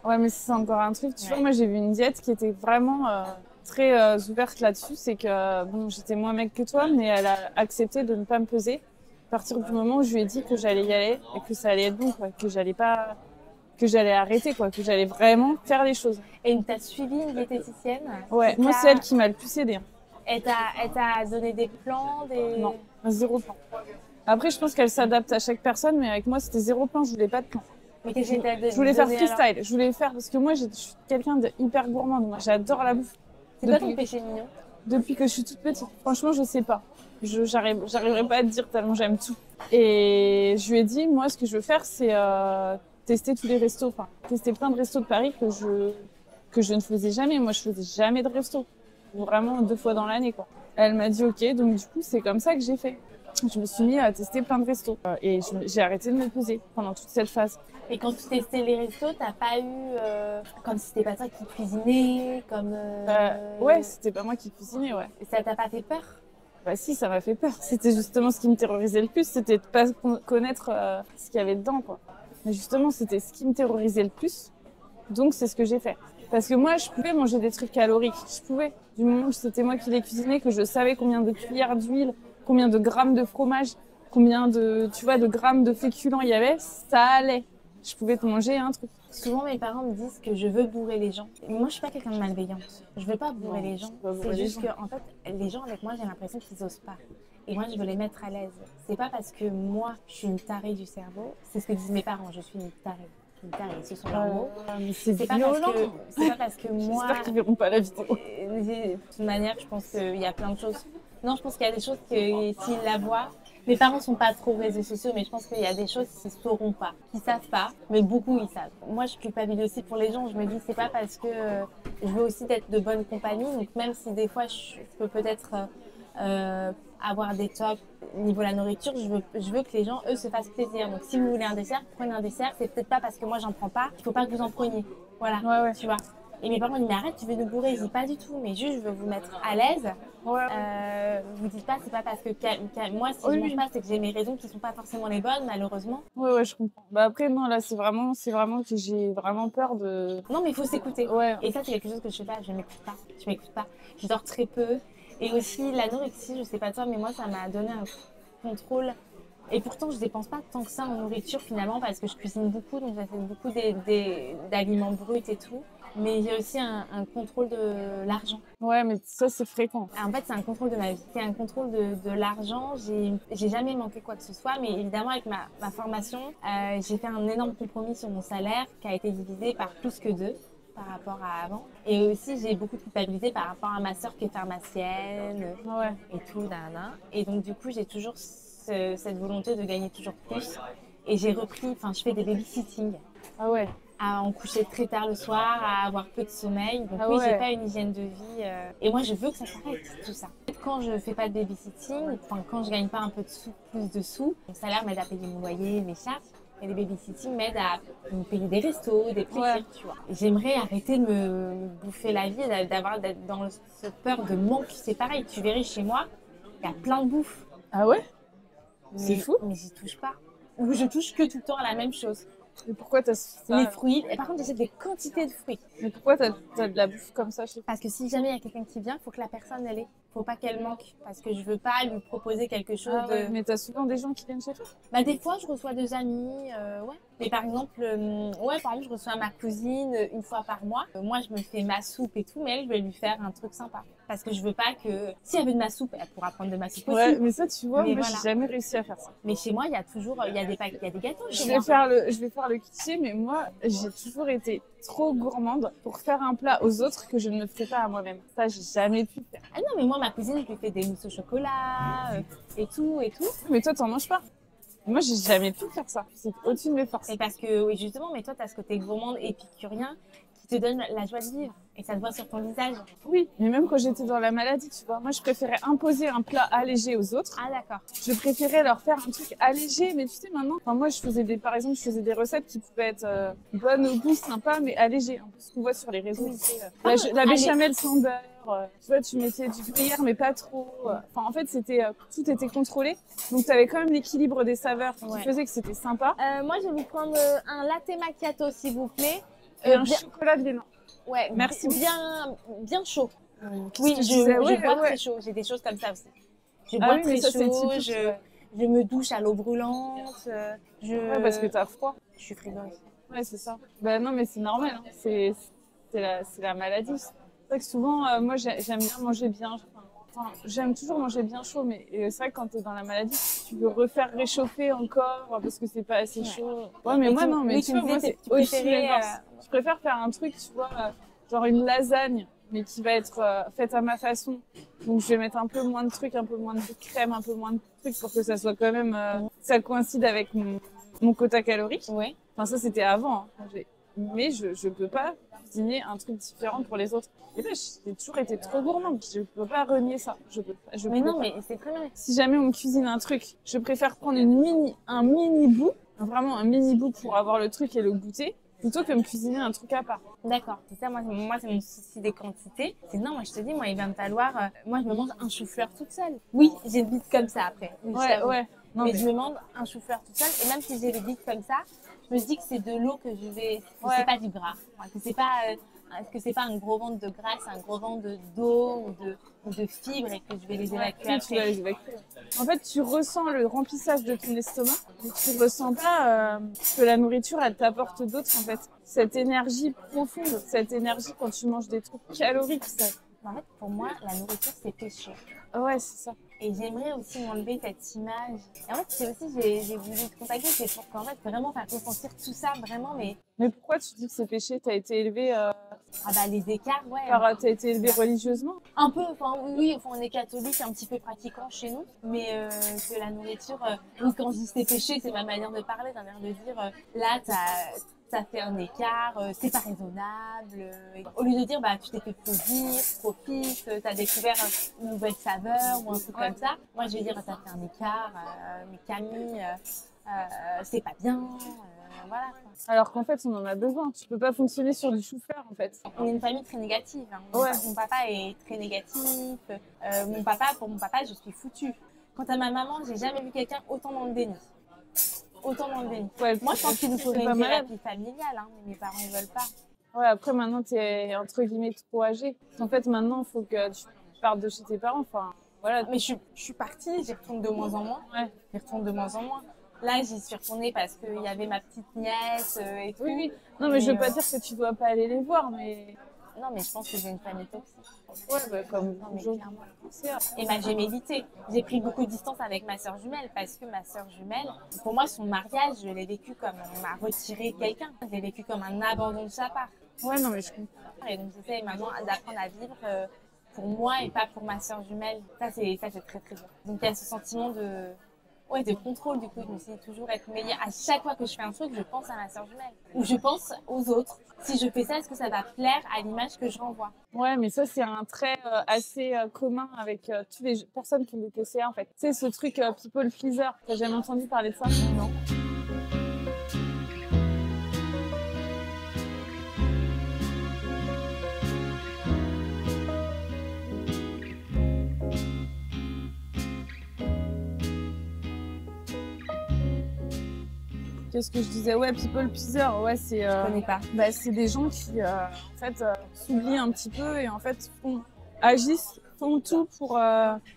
Ouais, mais c'est encore un truc. Tu vois, moi j'ai vu une diète qui était vraiment très ouverte là-dessus. C'est que bon, j'étais moins mec que toi, mais elle a accepté de ne pas me peser à partir du moment où je lui ai dit que j'allais y aller et que ça allait être bon, quoi, que j'allais pas, que j'allais arrêter, quoi, que j'allais vraiment faire les choses. Et t'as suivi une diététicienne? Ouais, moi c'est elle qui m'a le plus aidée. Elle t'a donné des plans, des... Non, 0 plan. Après, je pense qu'elle s'adapte à chaque personne, mais avec moi c'était 0 plan, je voulais pas de plan. Mais qu'est-ce que t'as donné? Je voulais faire freestyle, je voulais faire parce que moi je suis quelqu'un de hyper gourmande, moi j'adore la bouffe. C'est quoi ton péché mignon? Depuis que je suis toute petite, franchement je sais pas. J'arriverai pas à te dire tellement j'aime tout. Et je lui ai dit, moi ce que je veux faire c'est tester tous les restos, enfin tester plein de restos de Paris que je ne faisais jamais. Moi je faisais jamais de resto, vraiment 2 fois dans l'année quoi. Elle m'a dit ok, donc du coup c'est comme ça que j'ai fait. Je me suis mis à tester plein de restos et j'ai arrêté de me peser pendant toute cette phase. Et quand tu testais les restos, t'as pas eu... comme si c'était pas toi qui cuisinais, comme... Ouais, c'était pas moi qui cuisinais, ouais. Et ça t'a pas fait peur? Bah si, ça m'a fait peur. C'était justement ce qui me terrorisait le plus, c'était de pas connaître ce qu'il y avait dedans, quoi. Mais justement, c'était ce qui me terrorisait le plus. Donc c'est ce que j'ai fait. Parce que moi, je pouvais manger des trucs caloriques. Je pouvais. Du moment où c'était moi qui les cuisinais, que je savais combien de cuillères d'huile, combien de grammes de fromage, combien de, tu vois, de grammes de féculents il y avait, ça allait. Je pouvais te manger un truc. Souvent, mes parents me disent que je veux bourrer les gens. Moi, je suis pas quelqu'un de malveillante. Je veux pas bourrer les gens. C'est juste que, en fait, les gens avec moi, j'ai l'impression qu'ils osent pas. Et moi, je veux les mettre à l'aise. C'est pas parce que moi, je suis une tarée du cerveau. C'est ce que disent mes parents. Je suis une tarée. Une tarée, ce sont leurs mots. Mais c'est pas parce que moi... J'espère qu'ils verront pas la vidéo. De toute manière, je pense qu'il y a plein de choses. Non, je pense qu'il y a des choses que s'ils la voient... Mes parents sont pas trop réseaux sociaux, mais je pense qu'il y a des choses qu'ils sauront pas, qu'ils savent pas, mais beaucoup ils savent. Moi, je culpabilise aussi pour les gens. Je me dis, c'est pas parce que je veux aussi être de bonne compagnie. Donc même si des fois je peux peut-être avoir des tops niveau la nourriture, je veux que les gens eux se fassent plaisir. Donc si vous voulez un dessert, prenez un dessert. C'est peut-être pas parce que moi j'en prends pas, il faut pas que vous en preniez. Voilà, tu vois. Et mes parents disent, mais arrête, tu veux nous bourrer. Je dis pas du tout, mais juste je veux vous mettre à l'aise. Vous dites pas, c'est pas parce que moi, si je mange pas, c'est que j'ai mes raisons qui sont pas forcément les bonnes, malheureusement. Ouais, je comprends. Bah après, non, là, c'est vraiment que j'ai vraiment peur de... Non, mais il faut s'écouter. Ouais. Et ça, c'est quelque chose que je fais pas, je m'écoute pas. Je dors très peu. Et aussi, l'anorexie, je sais pas toi, mais moi, ça m'a donné un contrôle. Et pourtant, je dépense pas tant que ça en nourriture, finalement, parce que je cuisine beaucoup, donc j'achète beaucoup d'aliments bruts et tout. Mais j'ai aussi un contrôle de l'argent. Ouais, mais ça, c'est fréquent. En fait, c'est un contrôle de ma vie. C'est un contrôle de l'argent. J'ai jamais manqué quoi que ce soit. Mais évidemment, avec ma formation, j'ai fait un énorme compromis sur mon salaire qui a été divisé par plus que 2 par rapport à avant. Et aussi, j'ai beaucoup culpabilisé par rapport à ma sœur qui est pharmacienne et tout. Et donc, du coup, j'ai toujours cette volonté de gagner toujours plus. Et j'ai repris, enfin, je fais des babysitting. Ah ouais. À en coucher très tard le soir, à avoir peu de sommeil. Donc oui, j'ai pas une hygiène de vie. Et moi, je veux que ça s'arrête, tout ça. quand je fais pas de babysitting, enfin, quand je gagne pas un peu de sous, plus de sous, mon salaire m'aide à payer mon loyer, mes charges. Et les babysitting m'aident à me payer des restos, des plaisirs, tu vois. J'aimerais arrêter de me bouffer la vie, d'être dans cette peur de manque. C'est pareil, tu verrais chez moi, il y a plein de bouffe. Ah ouais? C'est fou. Mais j'y touche pas. Ou je touche que tout le temps à la même chose. Mais pourquoi t'as ça? Les fruits. Et par contre, j'achète des quantités de fruits. Mais pourquoi t'as de la bouffe comme ça chez toi? Parce que si jamais il y a quelqu'un qui vient, il faut que la personne elle ait. Faut pas qu'elle manque. Parce que je veux pas lui proposer quelque chose Ah ouais, mais t'as souvent des gens qui viennent chez toi? Bah, des fois, je reçois des amis, ouais. Mais par exemple, je reçois ma cousine une fois par mois. Moi, je me fais ma soupe et tout, mais elle, je vais lui faire un truc sympa. Parce que je veux pas que, si elle veut de ma soupe, elle pourra prendre de ma soupe aussi. Ouais, mais ça, tu vois, Mais moi, voilà. j'ai jamais réussi à faire ça. Mais chez moi, il y a toujours, il y a des gâteaux Je chez vais moi. faire le cliché, mais moi, j'ai toujours été trop gourmande pour faire un plat aux autres que je ne me ferais pas à moi-même. Ça, j'ai jamais pu faire. Ah non, mais moi, ma cousine, je lui fais des mousses au chocolat, et tout. Mais toi, t'en manges pas. Moi, j'ai jamais pu faire ça. C'est au-dessus de mes forces. Et parce que, oui, justement, mais toi, t'as ce côté gourmande, épicurien, qui te donne la joie de vivre. Et ça se voit sur ton visage. Oui, mais même quand j'étais dans la maladie, tu vois, moi, je préférais imposer un plat allégé aux autres. Ah, d'accord. Je préférais leur faire un truc allégé, mais tu sais, maintenant, enfin, moi, par exemple, je faisais des recettes qui pouvaient être bonnes au goût, sympas, mais allégées. Un peu ce qu'on voit sur les réseaux. Oui. Tu sais, la béchamel sans beurre. Tu vois, tu mettais du gruyère, mais pas trop. Enfin, en fait, tout était contrôlé. Donc, tu avais quand même l'équilibre des saveurs qui faisait que c'était sympa. Moi, je vais vous prendre un latte macchiato, s'il vous plaît. Et un chocolat viennois. Ouais, Merci. Bien chaud. Oui, je bois très chaud. J'ai des choses comme ça aussi. Je bois très chaud, je me douche à l'eau brûlante. Ouais, parce que t'as froid. Je suis frileuse. Ouais, c'est ça. Bah non, mais c'est normal. Hein. C'est la maladie. C'est vrai que souvent, moi, j'aime bien manger bien. Enfin, j'aime toujours manger bien chaud, mais c'est vrai que quand t'es dans la maladie, tu veux refaire réchauffer encore parce que c'est pas assez chaud. Ouais, mais moi, non, mais tu vois, moi, c'est aussi mes forces. Je préfère faire un truc, tu vois, genre une lasagne, mais qui va être faite à ma façon. Donc, je vais mettre un peu moins de trucs, un peu moins de crème, un peu moins de trucs pour que ça soit quand même, ça coïncide avec mon quota calorique. Ouais. Enfin, ça, c'était avant. Hein. Mais je peux pas cuisiner un truc différent pour les autres. Et là, j'ai toujours été trop gourmande. Je peux pas renier ça. Mais non, mais c'est très bien. Si jamais on me cuisine un truc, je préfère prendre un mini bout, vraiment un mini bout pour avoir le truc et le goûter, plutôt que me cuisiner un truc à part. D'accord. C'est ça, moi, c'est mon souci des quantités. C'est non, moi, je te dis, moi, il va me falloir, moi, je me mange un chou-fleur toute seule. Oui, j'ai le bide comme ça après. Ouais. Non, mais je me mange un chou-fleur toute seule. Et même si j'ai le bide comme ça, je me dis que c'est de l'eau que je vais, c'est pas du gras. Que c'est pas un gros ventre de gras, c'est un gros ventre d'eau ou de fibres et que je vais les évacuer après. Tu vas les évacuer. En fait, tu ressens le remplissage de ton estomac, mais tu ressens pas que la nourriture, elle t'apporte d'autres, en fait. Cette énergie profonde, cette énergie quand tu manges des trucs caloriques, ça. En fait, pour moi, la nourriture, c'est péché. Ouais, c'est ça. Et j'aimerais aussi m'enlever cette image. Et en fait, c'est aussi, j'ai voulu te contacter, c'est pour qu'en fait, vraiment faire ressentir tout ça, vraiment, mais... Mais pourquoi tu dis que c'est péché? T'as été élevée... Ah bah, les écarts, ouais. T'as été élevée religieusement? Un peu, enfin, oui, enfin, on est catholique, un petit peu pratiquant chez nous, mais que la nourriture... oui, quand je dis c'est péché, c'est ma manière de parler, d'un air de dire, là, ça fait un écart, c'est pas raisonnable. Au lieu de dire, bah, tu t'es fait plaisir, profite, t'as découvert une nouvelle saveur ou un truc comme ça. Moi, je vais dire, ça fait un écart, mais Camille, c'est pas bien, voilà. Alors qu'en fait, on en a besoin. Tu peux pas fonctionner sur du chou-fleur, en fait. On est une famille très négative. Hein. Mon papa est très négatif. Pour mon papa, je suis foutue. Quant à ma maman, j'ai jamais vu quelqu'un autant dans le déni. Ouais, moi, je pense qu'il nous faudrait une thérapie familiale, hein, mais mes parents ne veulent pas. Ouais, après, maintenant, t'es entre guillemets trop âgée. En fait, maintenant, il faut que tu partes de chez tes parents. Enfin, voilà. Mais je suis partie, j'y retourne de moins en moins. Ouais. J'y retourne de moins en moins. Là, j'y suis retournée parce qu'il y avait ma petite nièce et tout. Oui. Non, mais je veux pas dire que tu dois pas aller les voir, mais... Non, mais je pense que j'ai une famille toxique. Ouais, bah, comme toujours. Et j'ai médité. J'ai pris beaucoup de distance avec ma sœur jumelle parce que ma sœur jumelle, pour moi, son mariage, je l'ai vécu comme on m'a retiré quelqu'un. Je l'ai vécu comme un abandon de sa part. Ouais, non, mais je comprends. Et donc, j'essaie maintenant d'apprendre à vivre pour moi et pas pour ma sœur jumelle. Ça, c'est très, très dur. Donc, il y a ce sentiment de Ouais, de contrôle, du coup, je me suis dit toujours être meilleure. À chaque fois que je fais un truc, je pense à ma sœur jumelle. Ou je pense aux autres. Si je fais ça, est-ce que ça va plaire à l'image que je renvoie? Ouais, mais ça, c'est un trait assez commun avec toutes les personnes qui ont des TCA, en fait. Tu sais, ce truc people pleaser. T'as jamais entendu parler de ça? Non. Qu'est-ce que je disais? Ouais, people pleaser, ouais, c'est Je connais pas. bah, c'est des gens qui en fait s'oublient un petit peu et en fait agissent, font tout pour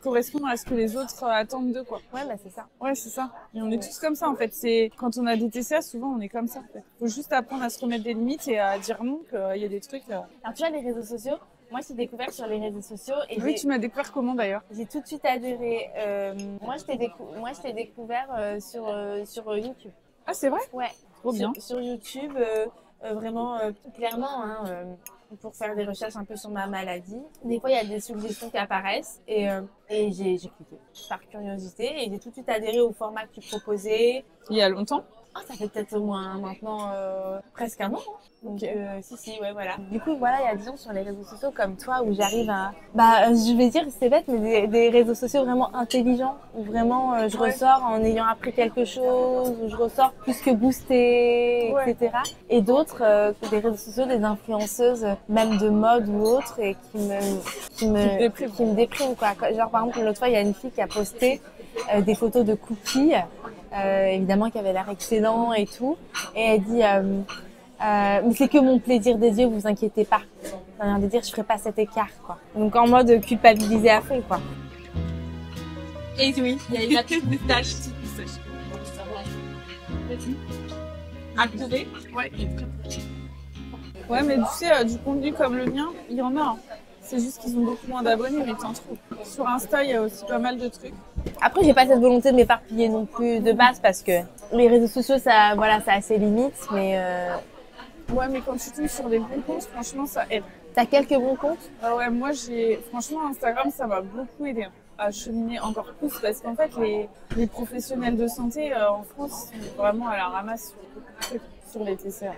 correspondre à ce que les autres attendent d'eux, quoi. Ouais, bah c'est ça. Ouais, c'est ça. Et on est tous comme ça, en fait. C'est quand on a des TCA, souvent on est comme ça, en fait. Faut juste apprendre à se remettre des limites et à dire non, qu'il y a des trucs. Alors tu vois, les réseaux sociaux, moi je t'ai découvert sur les réseaux sociaux et Oui, tu m'as découvert comment d'ailleurs? j'ai tout de suite adoré. Moi je t'ai découvert sur YouTube. Ah, c'est vrai? Ouais. Trop bien. Sur YouTube, vraiment clairement, hein, pour faire des recherches un peu sur ma maladie. Des fois, il y a des suggestions qui apparaissent et j'ai cliqué par curiosité et j'ai tout de suite adhéré au format que tu proposais. Il y a longtemps? Ah, ça fait peut-être au moins maintenant presque un an. Donc, Ok. si, ouais, voilà. Du coup, voilà, il y a des gens sur les réseaux sociaux comme toi où j'arrive à... Bah, je vais dire, c'est bête, mais des réseaux sociaux vraiment intelligents où vraiment je ressors en ayant appris quelque chose, où je ressors plus que boostée, Ouais. etc. Et d'autres, des réseaux sociaux, des influenceuses, même de mode ou autres, et qui me dépriment, quoi. Genre, par exemple, l'autre fois, il y a une fille qui a posté des photos de cookies, évidemment, qui avaient l'air excellents et tout. Et elle dit... mais c'est que mon plaisir des yeux, vous inquiétez pas. Ça veut dire, je ferai pas cet écart, quoi. Donc en mode culpabiliser à fond, quoi. Et oui, il y a une petite moustache. Activé. Ouais. Ouais, mais tu sais, du contenu comme le mien, il y en a. Hein. C'est juste qu'ils ont beaucoup moins d'abonnés, mais t'en trouves. Sur Insta, il y a aussi pas mal de trucs. Après, j'ai pas cette volonté de m'éparpiller non plus de base parce que les réseaux sociaux, ça, voilà, ça a ses limites, mais Ouais, mais quand tu tombes sur des bons comptes, franchement, ça aide. t'as quelques bons comptes. Ah ouais, moi, franchement, Instagram, ça m'a beaucoup aidé à cheminer encore plus parce qu'en fait, les professionnels de santé en France sont vraiment à la ramasse sur beaucoup de trucs, sur les TCA.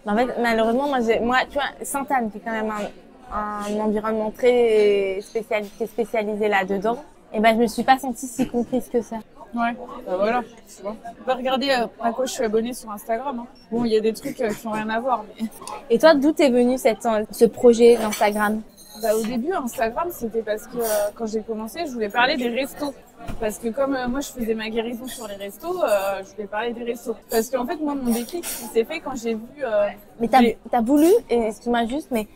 Mais en fait, malheureusement, moi, tu vois, Sainte-Anne, qui est quand même un environnement très spécialisé là-dedans, et ben, je me suis pas sentie si comprise que ça. Ouais, bah voilà, tu vois. On va regarder à quoi je suis abonnée sur Instagram. Hein. Bon, il y a des trucs qui n'ont rien à voir, mais... Et toi, d'où t'es venu ce projet d'Instagram? Bah, au début, Instagram, c'était parce que quand j'ai commencé, je voulais parler des restos. Parce que comme moi, je faisais ma guérison sur les restos, je voulais parler des restos. Parce qu'en fait, moi, mon déclic, il s'est fait quand j'ai vu... Mais t'as voulu, et excuse-moi juste, mais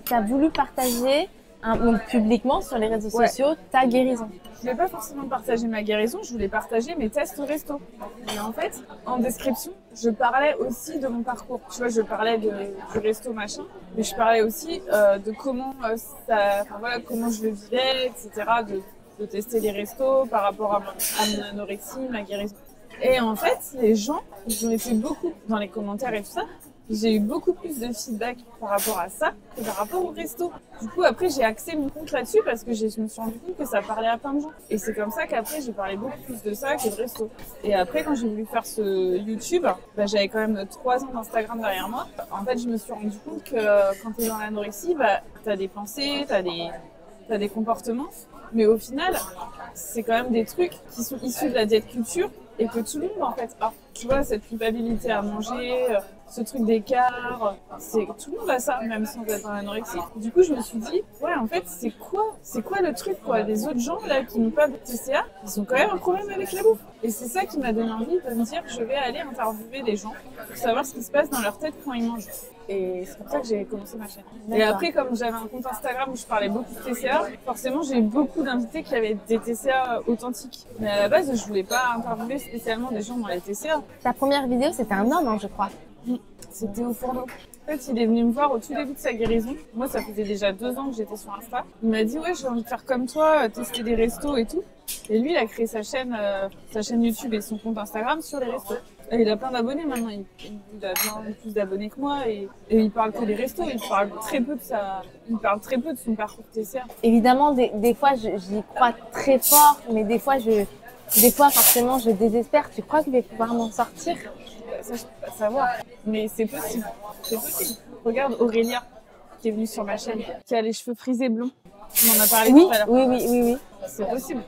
t'as voulu partager donc, publiquement sur les réseaux sociaux ta guérison. Je voulais pas forcément partager ma guérison, je voulais partager mes tests au resto. Et en fait, en description, je parlais aussi de mon parcours. Tu vois, je parlais du resto machin, mais je parlais aussi de comment comment je le vivais, etc. De tester les restos par rapport à mon anorexie, ma guérison. Et en fait, les gens, ils ont été beaucoup dans les commentaires et tout ça. J'ai eu beaucoup plus de feedback par rapport à ça que par rapport au resto. Du coup, après, j'ai axé mon compte là-dessus parce que je me suis rendu compte que ça parlait à plein de gens. Et c'est comme ça qu'après, j'ai parlé beaucoup plus de ça que de resto. Et après, quand j'ai voulu faire ce YouTube, bah, j'avais quand même 3 ans d'Instagram derrière moi. En fait, je me suis rendu compte que quand t'es dans l'anorexie, bah, t'as des pensées, t'as des comportements. Mais au final, c'est quand même des trucs qui sont issus de la diète culture et que tout le monde, en fait, a. Tu vois, cette culpabilité à manger, ce truc d'écart, tout le monde a ça, même sans être dans l'anorexie. Du coup, je me suis dit, ouais, en fait, c'est quoi le truc, quoi? Les autres gens, là, qui n'ont pas de TCA, ils ont quand même un problème avec la bouffe. Et c'est ça qui m'a donné envie de me dire, je vais aller interviewer des gens pour savoir ce qui se passe dans leur tête quand ils mangent. Et c'est comme ça que j'ai commencé ma chaîne. Et après, comme j'avais un compte Instagram où je parlais beaucoup de TCA, forcément, j'ai eu beaucoup d'invités qui avaient des TCA authentiques. Mais à la base, je voulais pas interviewer spécialement des gens dans les TCA. Ta première vidéo, c'était un homme, hein, je crois. C'était au fourneau. En fait, il est venu me voir au tout début de sa guérison. Moi, ça faisait déjà 2 ans que j'étais sur Insta. Il m'a dit, ouais, j'ai envie de faire comme toi, tester des restos et tout. Et lui, il a créé sa chaîne YouTube et son compte Instagram sur les restos. Et il a plein d'abonnés maintenant. Il a bien plus d'abonnés que moi et il parle que des restos. Il parle très peu de son parcours TCA. Évidemment, des fois, j'y crois très fort, mais des fois, Des fois, forcément, je désespère. Tu crois que je vais pouvoir m'en sortir? Ça, je peux pas savoir. Mais c'est possible. C'est possible. Regarde Aurélia, qui est venue sur ma chaîne, qui a les cheveux frisés blonds. On en a parlé Oui, tout à l'heure. oui. C'est possible.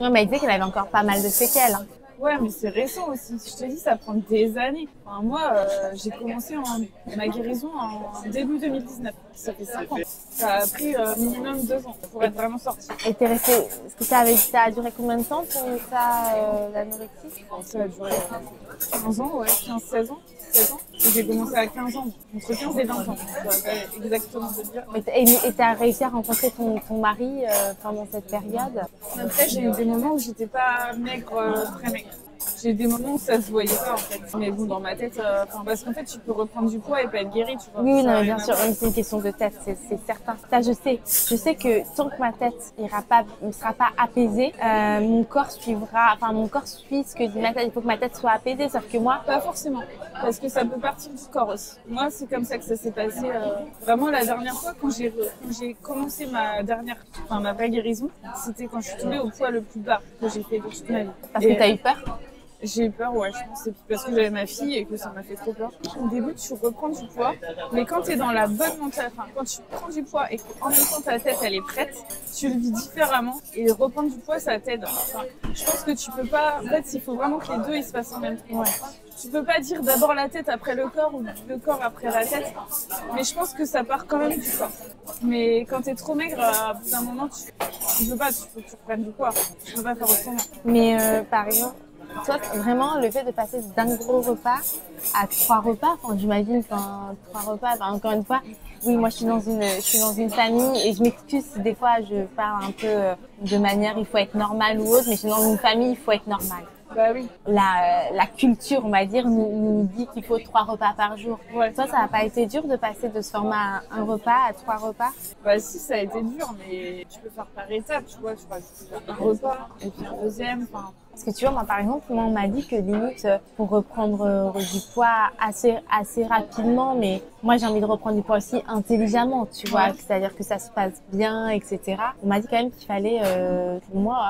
Ouais, mais elle disait qu'elle avait encore pas mal de séquelles. Hein. Ouais, mais c'est récent aussi. Je te dis, ça prend des années. Enfin, moi, j'ai commencé ma guérison en début 2019. Ça fait 5 ans. Ça a pris minimum 2 ans pour être vraiment sortie. Et t'es restée... Est-ce que ça a duré combien de temps pour l'anorexie? Ça a duré 15 ans, ouais, 15-16 ans. 16 ans. Et j'ai commencé à 15 ans, entre 15 et 20 ans. Je saurais pas exactement te dire. Et t'as réussi à rencontrer ton mari pendant cette période? Après, j'ai eu des moments où j'étais pas maigre, très maigre. J'ai eu des moments où ça se voyait pas en fait. Mais bon, dans ma tête, parce qu'en fait, tu peux reprendre du poids et pas être guéri, tu vois. Oui, non, mais bien sûr, c'est une question de tête, c'est certain. Ça, je sais que tant que ma tête ne sera pas apaisée, mon corps suivra, enfin, mon corps suit ce que dit ma tête. Il faut que ma tête soit apaisée, sauf que moi... Pas forcément, parce que ça peut partir du corps aussi. Moi, c'est comme ça que ça s'est passé. Vraiment, la dernière fois, quand j'ai commencé ma vraie guérison, c'était quand je suis tombée au poids le plus bas que j'ai fait de toute ma vie. Parce que t'as eu peur? J'ai eu peur, ouais, je pense. C'est parce que j'avais ma fille et que ça m'a fait trop peur. Au début, tu reprends du poids, mais quand tu es dans la bonne mentale, quand tu prends du poids et qu'en même temps ta tête elle est prête, tu le vis différemment et reprendre du poids ça t'aide. Enfin, je pense que tu peux pas. En fait, il faut vraiment que les deux ils se passent en même temps. Ouais. Tu peux pas dire d'abord la tête après le corps ou le corps après la tête, mais je pense que ça part quand même du corps. Mais quand t'es trop maigre, à bout d'un moment, tu peux pas, tu reprennes du poids. Tu peux pas faire autrement. Mais par exemple, toi, vraiment, le fait de passer d'un gros repas à 3 repas, enfin, j'imagine, 3 repas, encore une fois, oui, moi, je suis dans une famille et je m'excuse si des fois je parle un peu de manière, il faut être normal ou autre, mais je suis dans une famille, il faut être normal. Bah oui. La culture, on va dire, nous dit qu'il faut 3 repas par jour. Ouais. Toi, ça n'a pas été dur de passer de ce format à un repas à 3 repas? Bah si, ça a été dur, mais tu peux faire par étapes, tu vois, un repas, et puis un deuxième, enfin... Parce que tu vois, moi par exemple, on m'a dit que limite, pour reprendre du poids assez rapidement, mais moi j'ai envie de reprendre du poids aussi intelligemment, tu vois, c'est-à-dire que ça se passe bien, etc. On m'a dit quand même qu'il fallait, pour moi,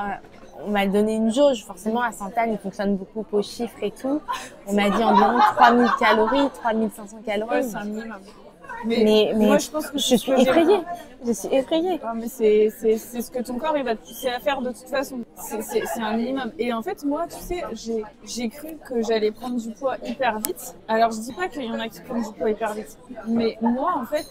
on m'a donné une jauge, forcément à Sainte-Anne, il fonctionne beaucoup aux chiffres et tout. On m'a dit environ 3000 calories, 3500 calories. Ouais, c'est un minimum. Mais moi, je pense que je suis effrayée. Je suis effrayée. Non, mais c'est ce que ton corps il va te pousser à faire de toute façon. C'est un minimum. Et en fait, moi, tu sais, j'ai cru que j'allais prendre du poids hyper vite. Alors, je dis pas qu'il y en a qui prennent du poids hyper vite. Mais moi, en fait,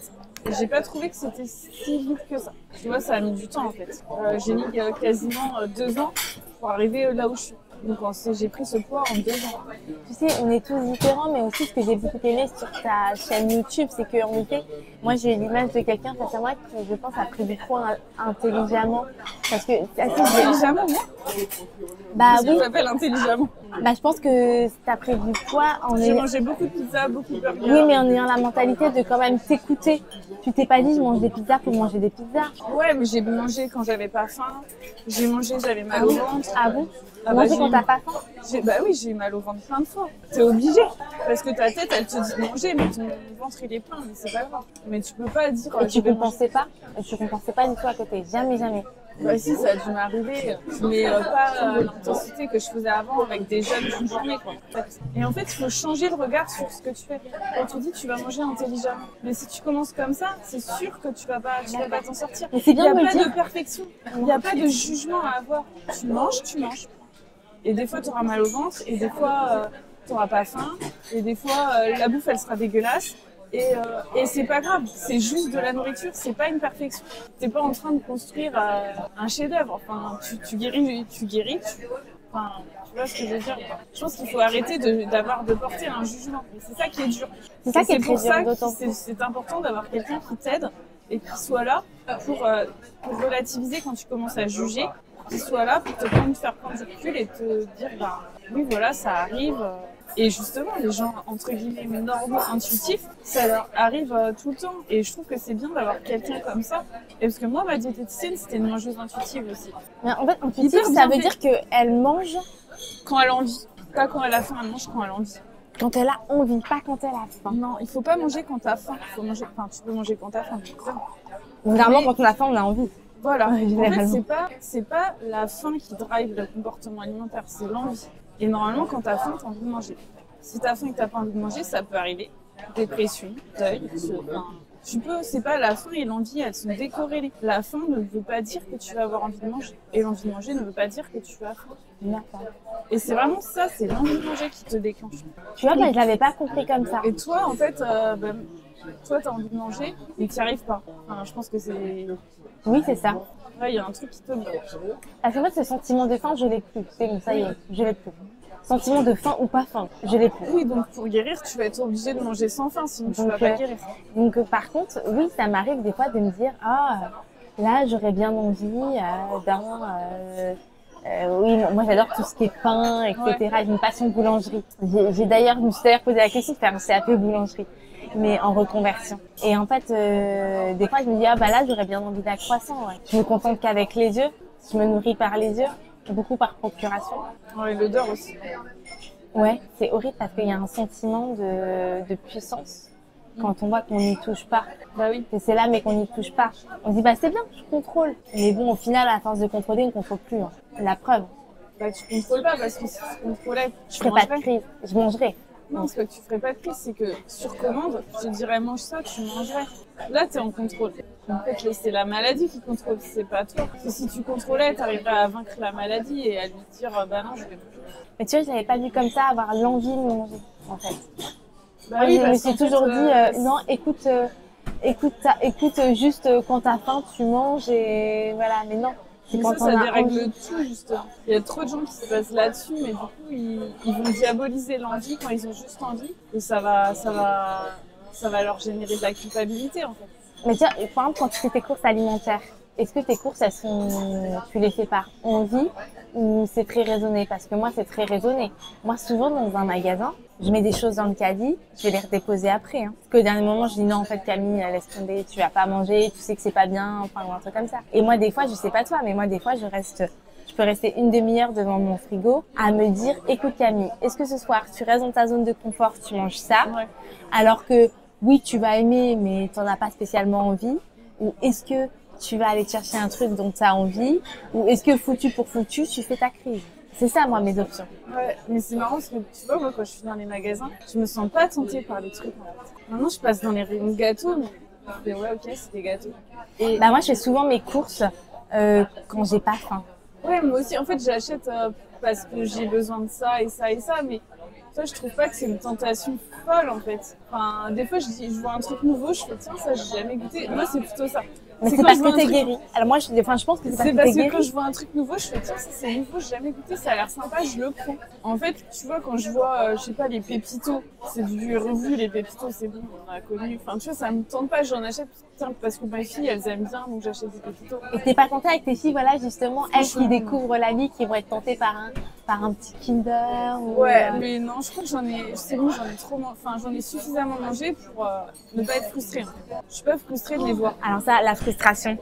j'ai pas trouvé que c'était si vite que ça. Tu vois, ça a mis du temps, en fait. J'ai mis quasiment 2 ans pour arriver là où je suis. Donc j'ai pris ce poids en 2 ans. Tu sais, on est tous différents, mais aussi ce que j'ai beaucoup aimé sur ta chaîne YouTube, c'est qu'en effet, moi j'ai l'image de quelqu'un face à moi qui, je pense, a pris du poids intelligemment. Parce que intelligemment, moi? Bah oui. Ça s'appelle intelligemment. Bah je pense que t'as pris du poids en J'ai mangé beaucoup de pizza, beaucoup de burgers. Oui, mais en ayant la mentalité de quand même t'écouter. Tu t'es pas dit je mange des pizzas pour manger des pizzas. Ouais, mais j'ai mangé quand j'avais pas faim. J'ai mangé, j'avais mal au ventre. Ah bon? Manger quand t'as pas faim? Bah oui, j'ai eu mal au ventre plein de fois. T'es obligé. Parce que ta tête, elle te dit de manger, mais ton ventre, il est plein, mais c'est pas grave. Mais tu peux pas dire... Et tu compensais pas? Tu compensais pas du tout à côté? Jamais, jamais? Bah si, ça a dû m'arriver, mais pas l'intensité que je faisais avant avec des jeunes d'une journée, quoi. Et en fait, il faut changer le regard sur ce que tu fais. Quand tu dis tu vas manger intelligemment, mais si tu commences comme ça, c'est sûr que tu vas pas t'en sortir. Il n'y a pas de perfection, il n'y a pas de jugement à avoir. Tu manges. Et des fois, tu auras mal au ventre, et des fois, tu n'auras pas faim, et des fois, la bouffe, elle sera dégueulasse. Et c'est pas grave, c'est juste de la nourriture, c'est pas une perfection. T'es pas en train de construire un chef-d'œuvre. Enfin, tu guéris. Enfin, tu vois ce que je veux dire. Je pense qu'il faut arrêter de porter un jugement. Et c'est ça qui est dur. C'est ça qui est pour ça que c'est important d'avoir quelqu'un qui t'aide et qui soit là pour relativiser quand tu commences à juger, qui soit là pour te faire prendre du recul et te dire bah oui voilà ça arrive. Et justement, les gens, entre guillemets, normaux, intuitifs, ça leur arrive tout le temps. Et je trouve que c'est bien d'avoir quelqu'un comme ça. Et parce que moi, ma diététicienne, c'était une mangeuse intuitive aussi. Mais en fait, intuitive, ça veut dire qu'elle mange quand elle a envie. Pas quand elle a faim, elle mange quand elle a envie. Quand elle a envie, pas quand elle a faim. Non, il faut pas manger quand t'as faim. Tu peux manger quand t'as faim. Généralement, quand on a faim, on a envie. Voilà. Ouais, En fait, généralement. c'est pas la faim qui drive le comportement alimentaire, c'est l'envie. Et normalement, quand t'as faim, t'as envie de manger. Si t'as faim et que t'as pas envie de manger, ça peut arriver. Dépression, deuil, c'est pas la faim et l'envie, elles sont décorrélées. La faim ne veut pas dire que tu vas avoir envie de manger. Et l'envie de manger ne veut pas dire que tu as faim. D'accord. Et c'est vraiment ça, c'est l'envie de manger qui te déclenche. Tu vois, moi, je l'avais pas compris comme ça. Et toi, en fait, toi, t'as envie de manger, mais t'y arrives pas. Enfin, je pense que c'est... Oui, c'est ça. Ouais, il y a un truc qui te bloque. Parce qu'en fait, ce sentiment de faim, je l'ai plus. C'est bon, ça y est, je l'ai plus. Sentiment de faim ou pas faim, je l'ai plus. Oui, donc pour guérir, tu vas être obligé de manger sans faim, sinon tu vas pas guérir. Donc, par contre, oui, ça m'arrive des fois de me dire, ah, là, j'aurais bien envie oui, moi j'adore tout ce qui est pain, etc. Ouais. J'ai une passion boulangerie. Je me suis d'ailleurs posé la question de faire un CAP boulangerie, mais en reconversion. Et en fait, des fois je me dis, ah bah là j'aurais bien envie d'un croissant. Ouais. Je me contente qu'avec les yeux, je me nourris par les yeux, beaucoup par procuration. Ouais, l'odeur aussi. Ouais, c'est horrible parce qu'il y a un sentiment de puissance quand on voit qu'on n'y touche pas. Bah oui. C'est là mais qu'on n'y touche pas. On se dit, bah c'est bien, je contrôle. Mais bon, au final, à force de contrôler, on ne contrôle plus. Hein. La preuve. Bah tu contrôles pas parce que si tu contrôlais, Je tu ferai pas de mangerais. crise, je mangerai. Non, c'est pas que tu ferais pas de crise, c'est que sur commande, je te dirais mange ça, tu mangerais. Là, t'es en contrôle. En fait, c'est la maladie qui contrôle, c'est pas toi. Parce que si tu contrôlais, t'arriverais à vaincre la maladie et à lui dire bah non, je vais plus. Mais tu vois, je l'avais pas vu comme ça, avoir l'envie de manger, en fait. Bah Moi, oui, je me parce suis qu'en fait, toujours dit, non, écoute, juste quand t'as faim, tu manges et voilà. Mais non, c'est mais quand ça on a dérègle envie. tout, justement. Il y a trop de gens qui se basent là-dessus, mais du coup, ils vont diaboliser l'envie quand ils ont juste envie. Et ça va leur générer de la culpabilité, en fait. Mais tiens, par exemple, quand tu fais tes courses alimentaires, est-ce que tes courses, tu les fais par envie ou c'est très raisonné? Parce que moi, c'est très raisonné. Moi, souvent, dans un magasin, je mets des choses dans le caddie, je vais les redéposer après. Hein. Parce qu'au dernier moment, je dis non, en fait, Camille, laisse tomber, tu vas pas manger, tu sais que c'est pas bien, enfin, ou un truc comme ça. Et moi, des fois, je sais pas toi, mais moi, des fois, je peux rester une demi-heure devant mon frigo à me dire, écoute Camille, est-ce que ce soir, tu restes dans ta zone de confort, tu manges ça, Ouais. alors que oui, tu vas aimer, mais t'en as pas spécialement envie, ou est-ce que tu vas aller chercher un truc dont tu as envie, ou est-ce que foutu pour foutu, tu fais ta crise? C'est ça, moi, mes options. Ouais, mais c'est marrant parce que tu vois, moi, quand je suis dans les magasins, je me sens pas tentée par les trucs. En fait. Maintenant, je passe dans les rayons de gâteaux, mais je fais, ouais, ok, c'est des gâteaux. Et Bah, moi, je fais souvent mes courses quand j'ai pas faim. ouais, moi aussi, en fait, j'achète parce que j'ai besoin de ça et ça et ça, mais toi, je trouve pas que c'est une tentation folle, en fait. Enfin, des fois, je vois un truc nouveau, je fais, tiens, ça, j'ai jamais goûté. Moi, c'est plutôt ça. Mais c'est quand parce je vois que un t'es truc- guéri. Alors moi, je pense que c'est parce C'est que parce t'es que quand guéri. je vois un truc nouveau, je fais tiens, ça c'est nouveau, j'ai jamais goûté, ça a l'air sympa, je le prends. En fait, tu vois, quand je vois, je sais pas, les pépitos, c'est du revu, les pépitos, c'est bon, on a connu. Enfin, tu vois, ça me tente pas, j'en achète tiens, parce que mes filles, elles aiment bien, donc j'achète des pépitos. Et t'es pas tentée avec tes filles, voilà, justement, elles qui Franchement, découvrent la vie, qui vont être tentées par un petit Kinder ou... Ouais, mais non, je crois que c'est bon, j'en ai suffisamment mangé pour ne pas être frustrée. Je suis pas frustrée de les voir. Alors ça, la frustration,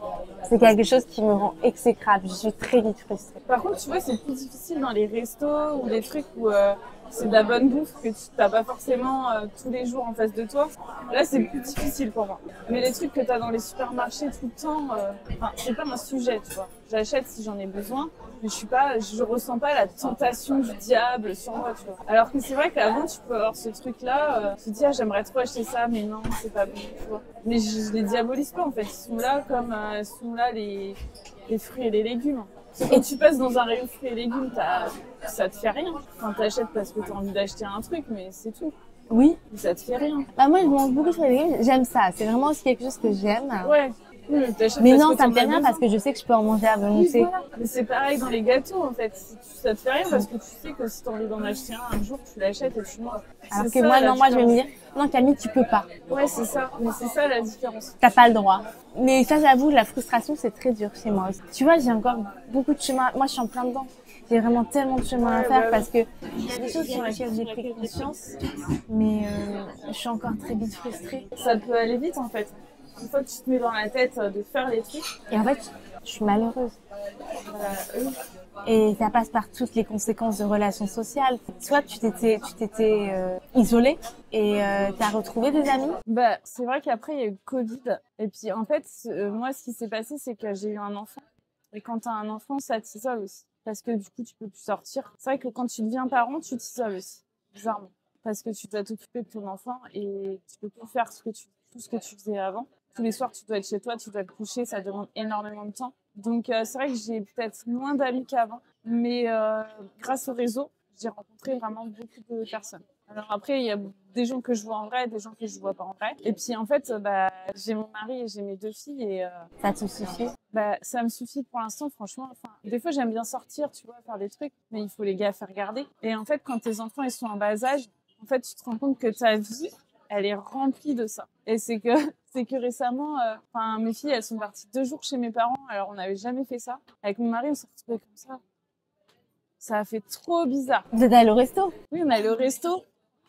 c'est quelque chose qui me rend exécrable. Je suis très vite frustrée. Par contre, tu vois, c'est plus difficile dans les restos ou des trucs où c'est de la bonne bouffe que tu n'as pas forcément tous les jours en face de toi. Là, c'est plus difficile pour moi. Mais les trucs que tu as dans les supermarchés tout le temps, c'est pas un sujet, tu vois. J'achète si j'en ai besoin, mais je ressens pas la tentation du diable sur moi, tu vois. Alors que c'est vrai qu'avant, tu peux avoir ce truc-là, tu te dis, ah, j'aimerais trop acheter ça, mais non, c'est pas bon, tu vois. Mais je les diabolise pas, en fait. Ils sont là comme sont là les fruits et les légumes. Parce que quand tu passes dans un rayon fruits et légumes, ça te fait rien. Enfin, t'achètes parce que t'as envie d'acheter un truc, mais c'est tout. Oui. Ça te fait rien. Bah moi, je mange beaucoup de fruits et légumes. J'aime ça. C'est vraiment aussi quelque chose que j'aime. Ouais. Oui, t'achètes Mais parce non, que ça me t'en fait as rien besoin. parce que je sais que je peux en manger à Oui, volonté. voilà. Mais c'est pareil dans les gâteaux, en fait. Ça te fait rien parce que tu sais que si t'as envie d'en acheter un jour, tu l'achètes et tu manges. Alors C'est que ça, moi, la non, moi, je vais me différence. dire, non, Camille, tu peux pas. Ouais, c'est ça. Mais c'est ça la différence. T'as pas le droit. Mais ça, j'avoue, la frustration, c'est très dur chez moi aussi. Tu vois, j'ai encore beaucoup de chemin. Moi, je suis en plein dedans. J'ai vraiment tellement de chemin à Ouais, faire bah parce que il y a des choses sur lesquelles j'ai pris conscience, mais je suis encore très vite frustrée. Ça peut aller vite, en fait. Une fois que tu te mets dans la tête de faire les trucs, Et en fait, je suis malheureuse. oui. Et ça passe par toutes les conséquences de relations sociales. Soit tu t'étais isolée et t'as retrouvé des amis. Bah, c'est vrai qu'après, il y a eu le Covid. Et puis, en fait, moi, ce qui s'est passé, c'est que j'ai eu un enfant. Et quand t'as un enfant, ça t'isole aussi. Parce que du coup, tu peux plus sortir. C'est vrai que quand tu deviens parent, tu t'isoles aussi. Bizarrement. Parce que tu dois t'occuper de ton enfant et tu peux plus faire tout ce que tu faisais avant. Tous les soirs, tu dois être chez toi, tu dois te coucher, ça demande énormément de temps. Donc, c'est vrai que j'ai peut-être moins d'amis qu'avant. Mais grâce au réseau, j'ai rencontré vraiment beaucoup de personnes. Alors après, il y a des gens que je vois en vrai, des gens que je vois pas en vrai. Et puis en fait, j'ai mon mari et j'ai mes 2 filles et Ça te suffit? ça me suffit pour l'instant, franchement. Enfin, des fois, j'aime bien sortir, tu vois, faire des trucs, mais il faut les gars faire garder. Et en fait, quand tes enfants ils sont en bas âge, en fait, tu te rends compte que ta vie, elle est remplie de ça. Et c'est que récemment, mes filles, elles sont parties 2 jours chez mes parents. Alors, on n'avait jamais fait ça. Avec mon mari, on s'est retrouvés comme ça. Ça a fait trop bizarre. Vous êtes allé au resto? Oui, on est allé au resto.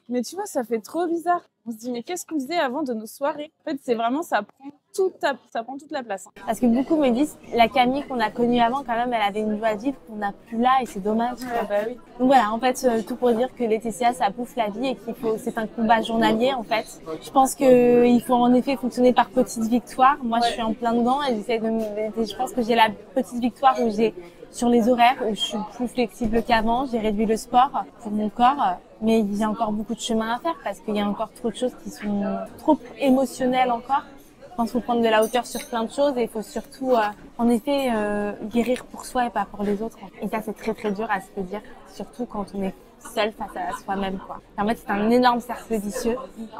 Mais tu vois, ça fait trop bizarre. On se dit, mais qu'est-ce qu'on faisait avant de nos soirées? En fait, c'est vraiment, ça prend toute la place. Parce que beaucoup me disent, la Camille qu'on a connue avant, quand même, elle avait une joie de vivre qu'on n'a plus là et c'est dommage. Ouais, bah oui. Donc voilà, en fait, tout pour dire que les TCA, ça bouffe la vie et c'est un combat journalier, en fait. Je pense qu'il faut en effet fonctionner par petites victoires. Moi, je suis en plein dedans et je pense que j'ai la petite victoire où sur les horaires, où je suis plus flexible qu'avant, j'ai réduit le sport pour mon corps. Mais il y a encore beaucoup de chemin à faire parce qu'il y a encore trop de choses qui sont trop émotionnelles encore. Je pense qu'il faut prendre de la hauteur sur plein de choses et il faut surtout, en effet, guérir pour soi et pas pour les autres. Et ça, c'est très très dur à se dire, surtout quand on est seul face à soi-même, quoi. En fait, c'est un énorme cercle vicieux.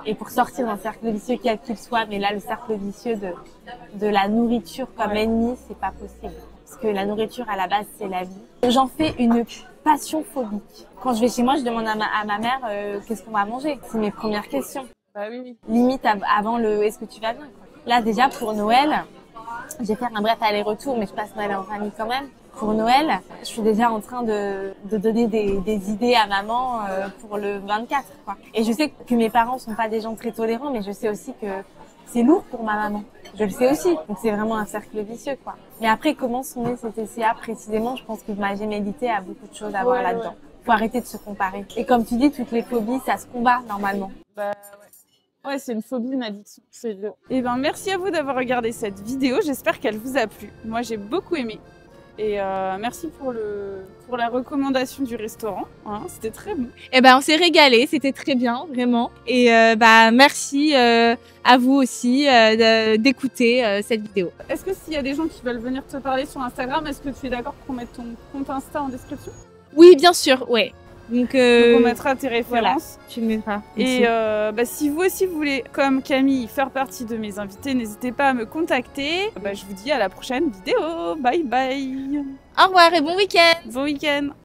Et pour sortir d'un cercle vicieux, quel qu'il soit, mais là, le cercle vicieux de la nourriture comme ennemi, c'est pas possible. Parce que la nourriture, à la base, c'est la vie. J'en fais une passion phobique. Quand je vais chez moi, je demande à ma mère qu'est-ce qu'on va manger. C'est mes premières questions. Bah oui. Limite avant le est-ce que tu vas bien, quoi. Là, déjà, pour Noël, je vais faire un bref aller-retour, mais je passe Noël en famille quand même. Pour Noël, je suis déjà en train de donner des idées à maman pour le 24, quoi. Et je sais que mes parents sont pas des gens très tolérants, mais je sais aussi que c'est lourd pour ma maman. Je le sais aussi. Donc c'est vraiment un cercle vicieux, quoi. Mais après, comment sont nés ces TCA précisément? Je pense que ma gémellité a beaucoup de choses à voir là-dedans. Faut arrêter de se comparer. Et comme tu dis, toutes les phobies, ça se combat normalement. Ouais, c'est une phobie, une addiction. C'est dur. Et merci à vous d'avoir regardé cette vidéo. J'espère qu'elle vous a plu. Moi, j'ai beaucoup aimé. Et merci pour la recommandation du restaurant. Hein, c'était très bon. Et on s'est régalé, c'était très bien, vraiment. Et merci à vous aussi d'écouter cette vidéo. Est-ce que s'il y a des gens qui veulent venir te parler sur Instagram, est-ce que tu es d'accord qu'on mette ton compte Insta en description? Oui, bien sûr, ouais. Donc on mettra tes références. Voilà, tu le mettras. Et si vous aussi vous voulez, comme Camille, faire partie de mes invités, n'hésitez pas à me contacter. Je vous dis à la prochaine vidéo. Bye bye. Au revoir et bon week-end. Bon week-end.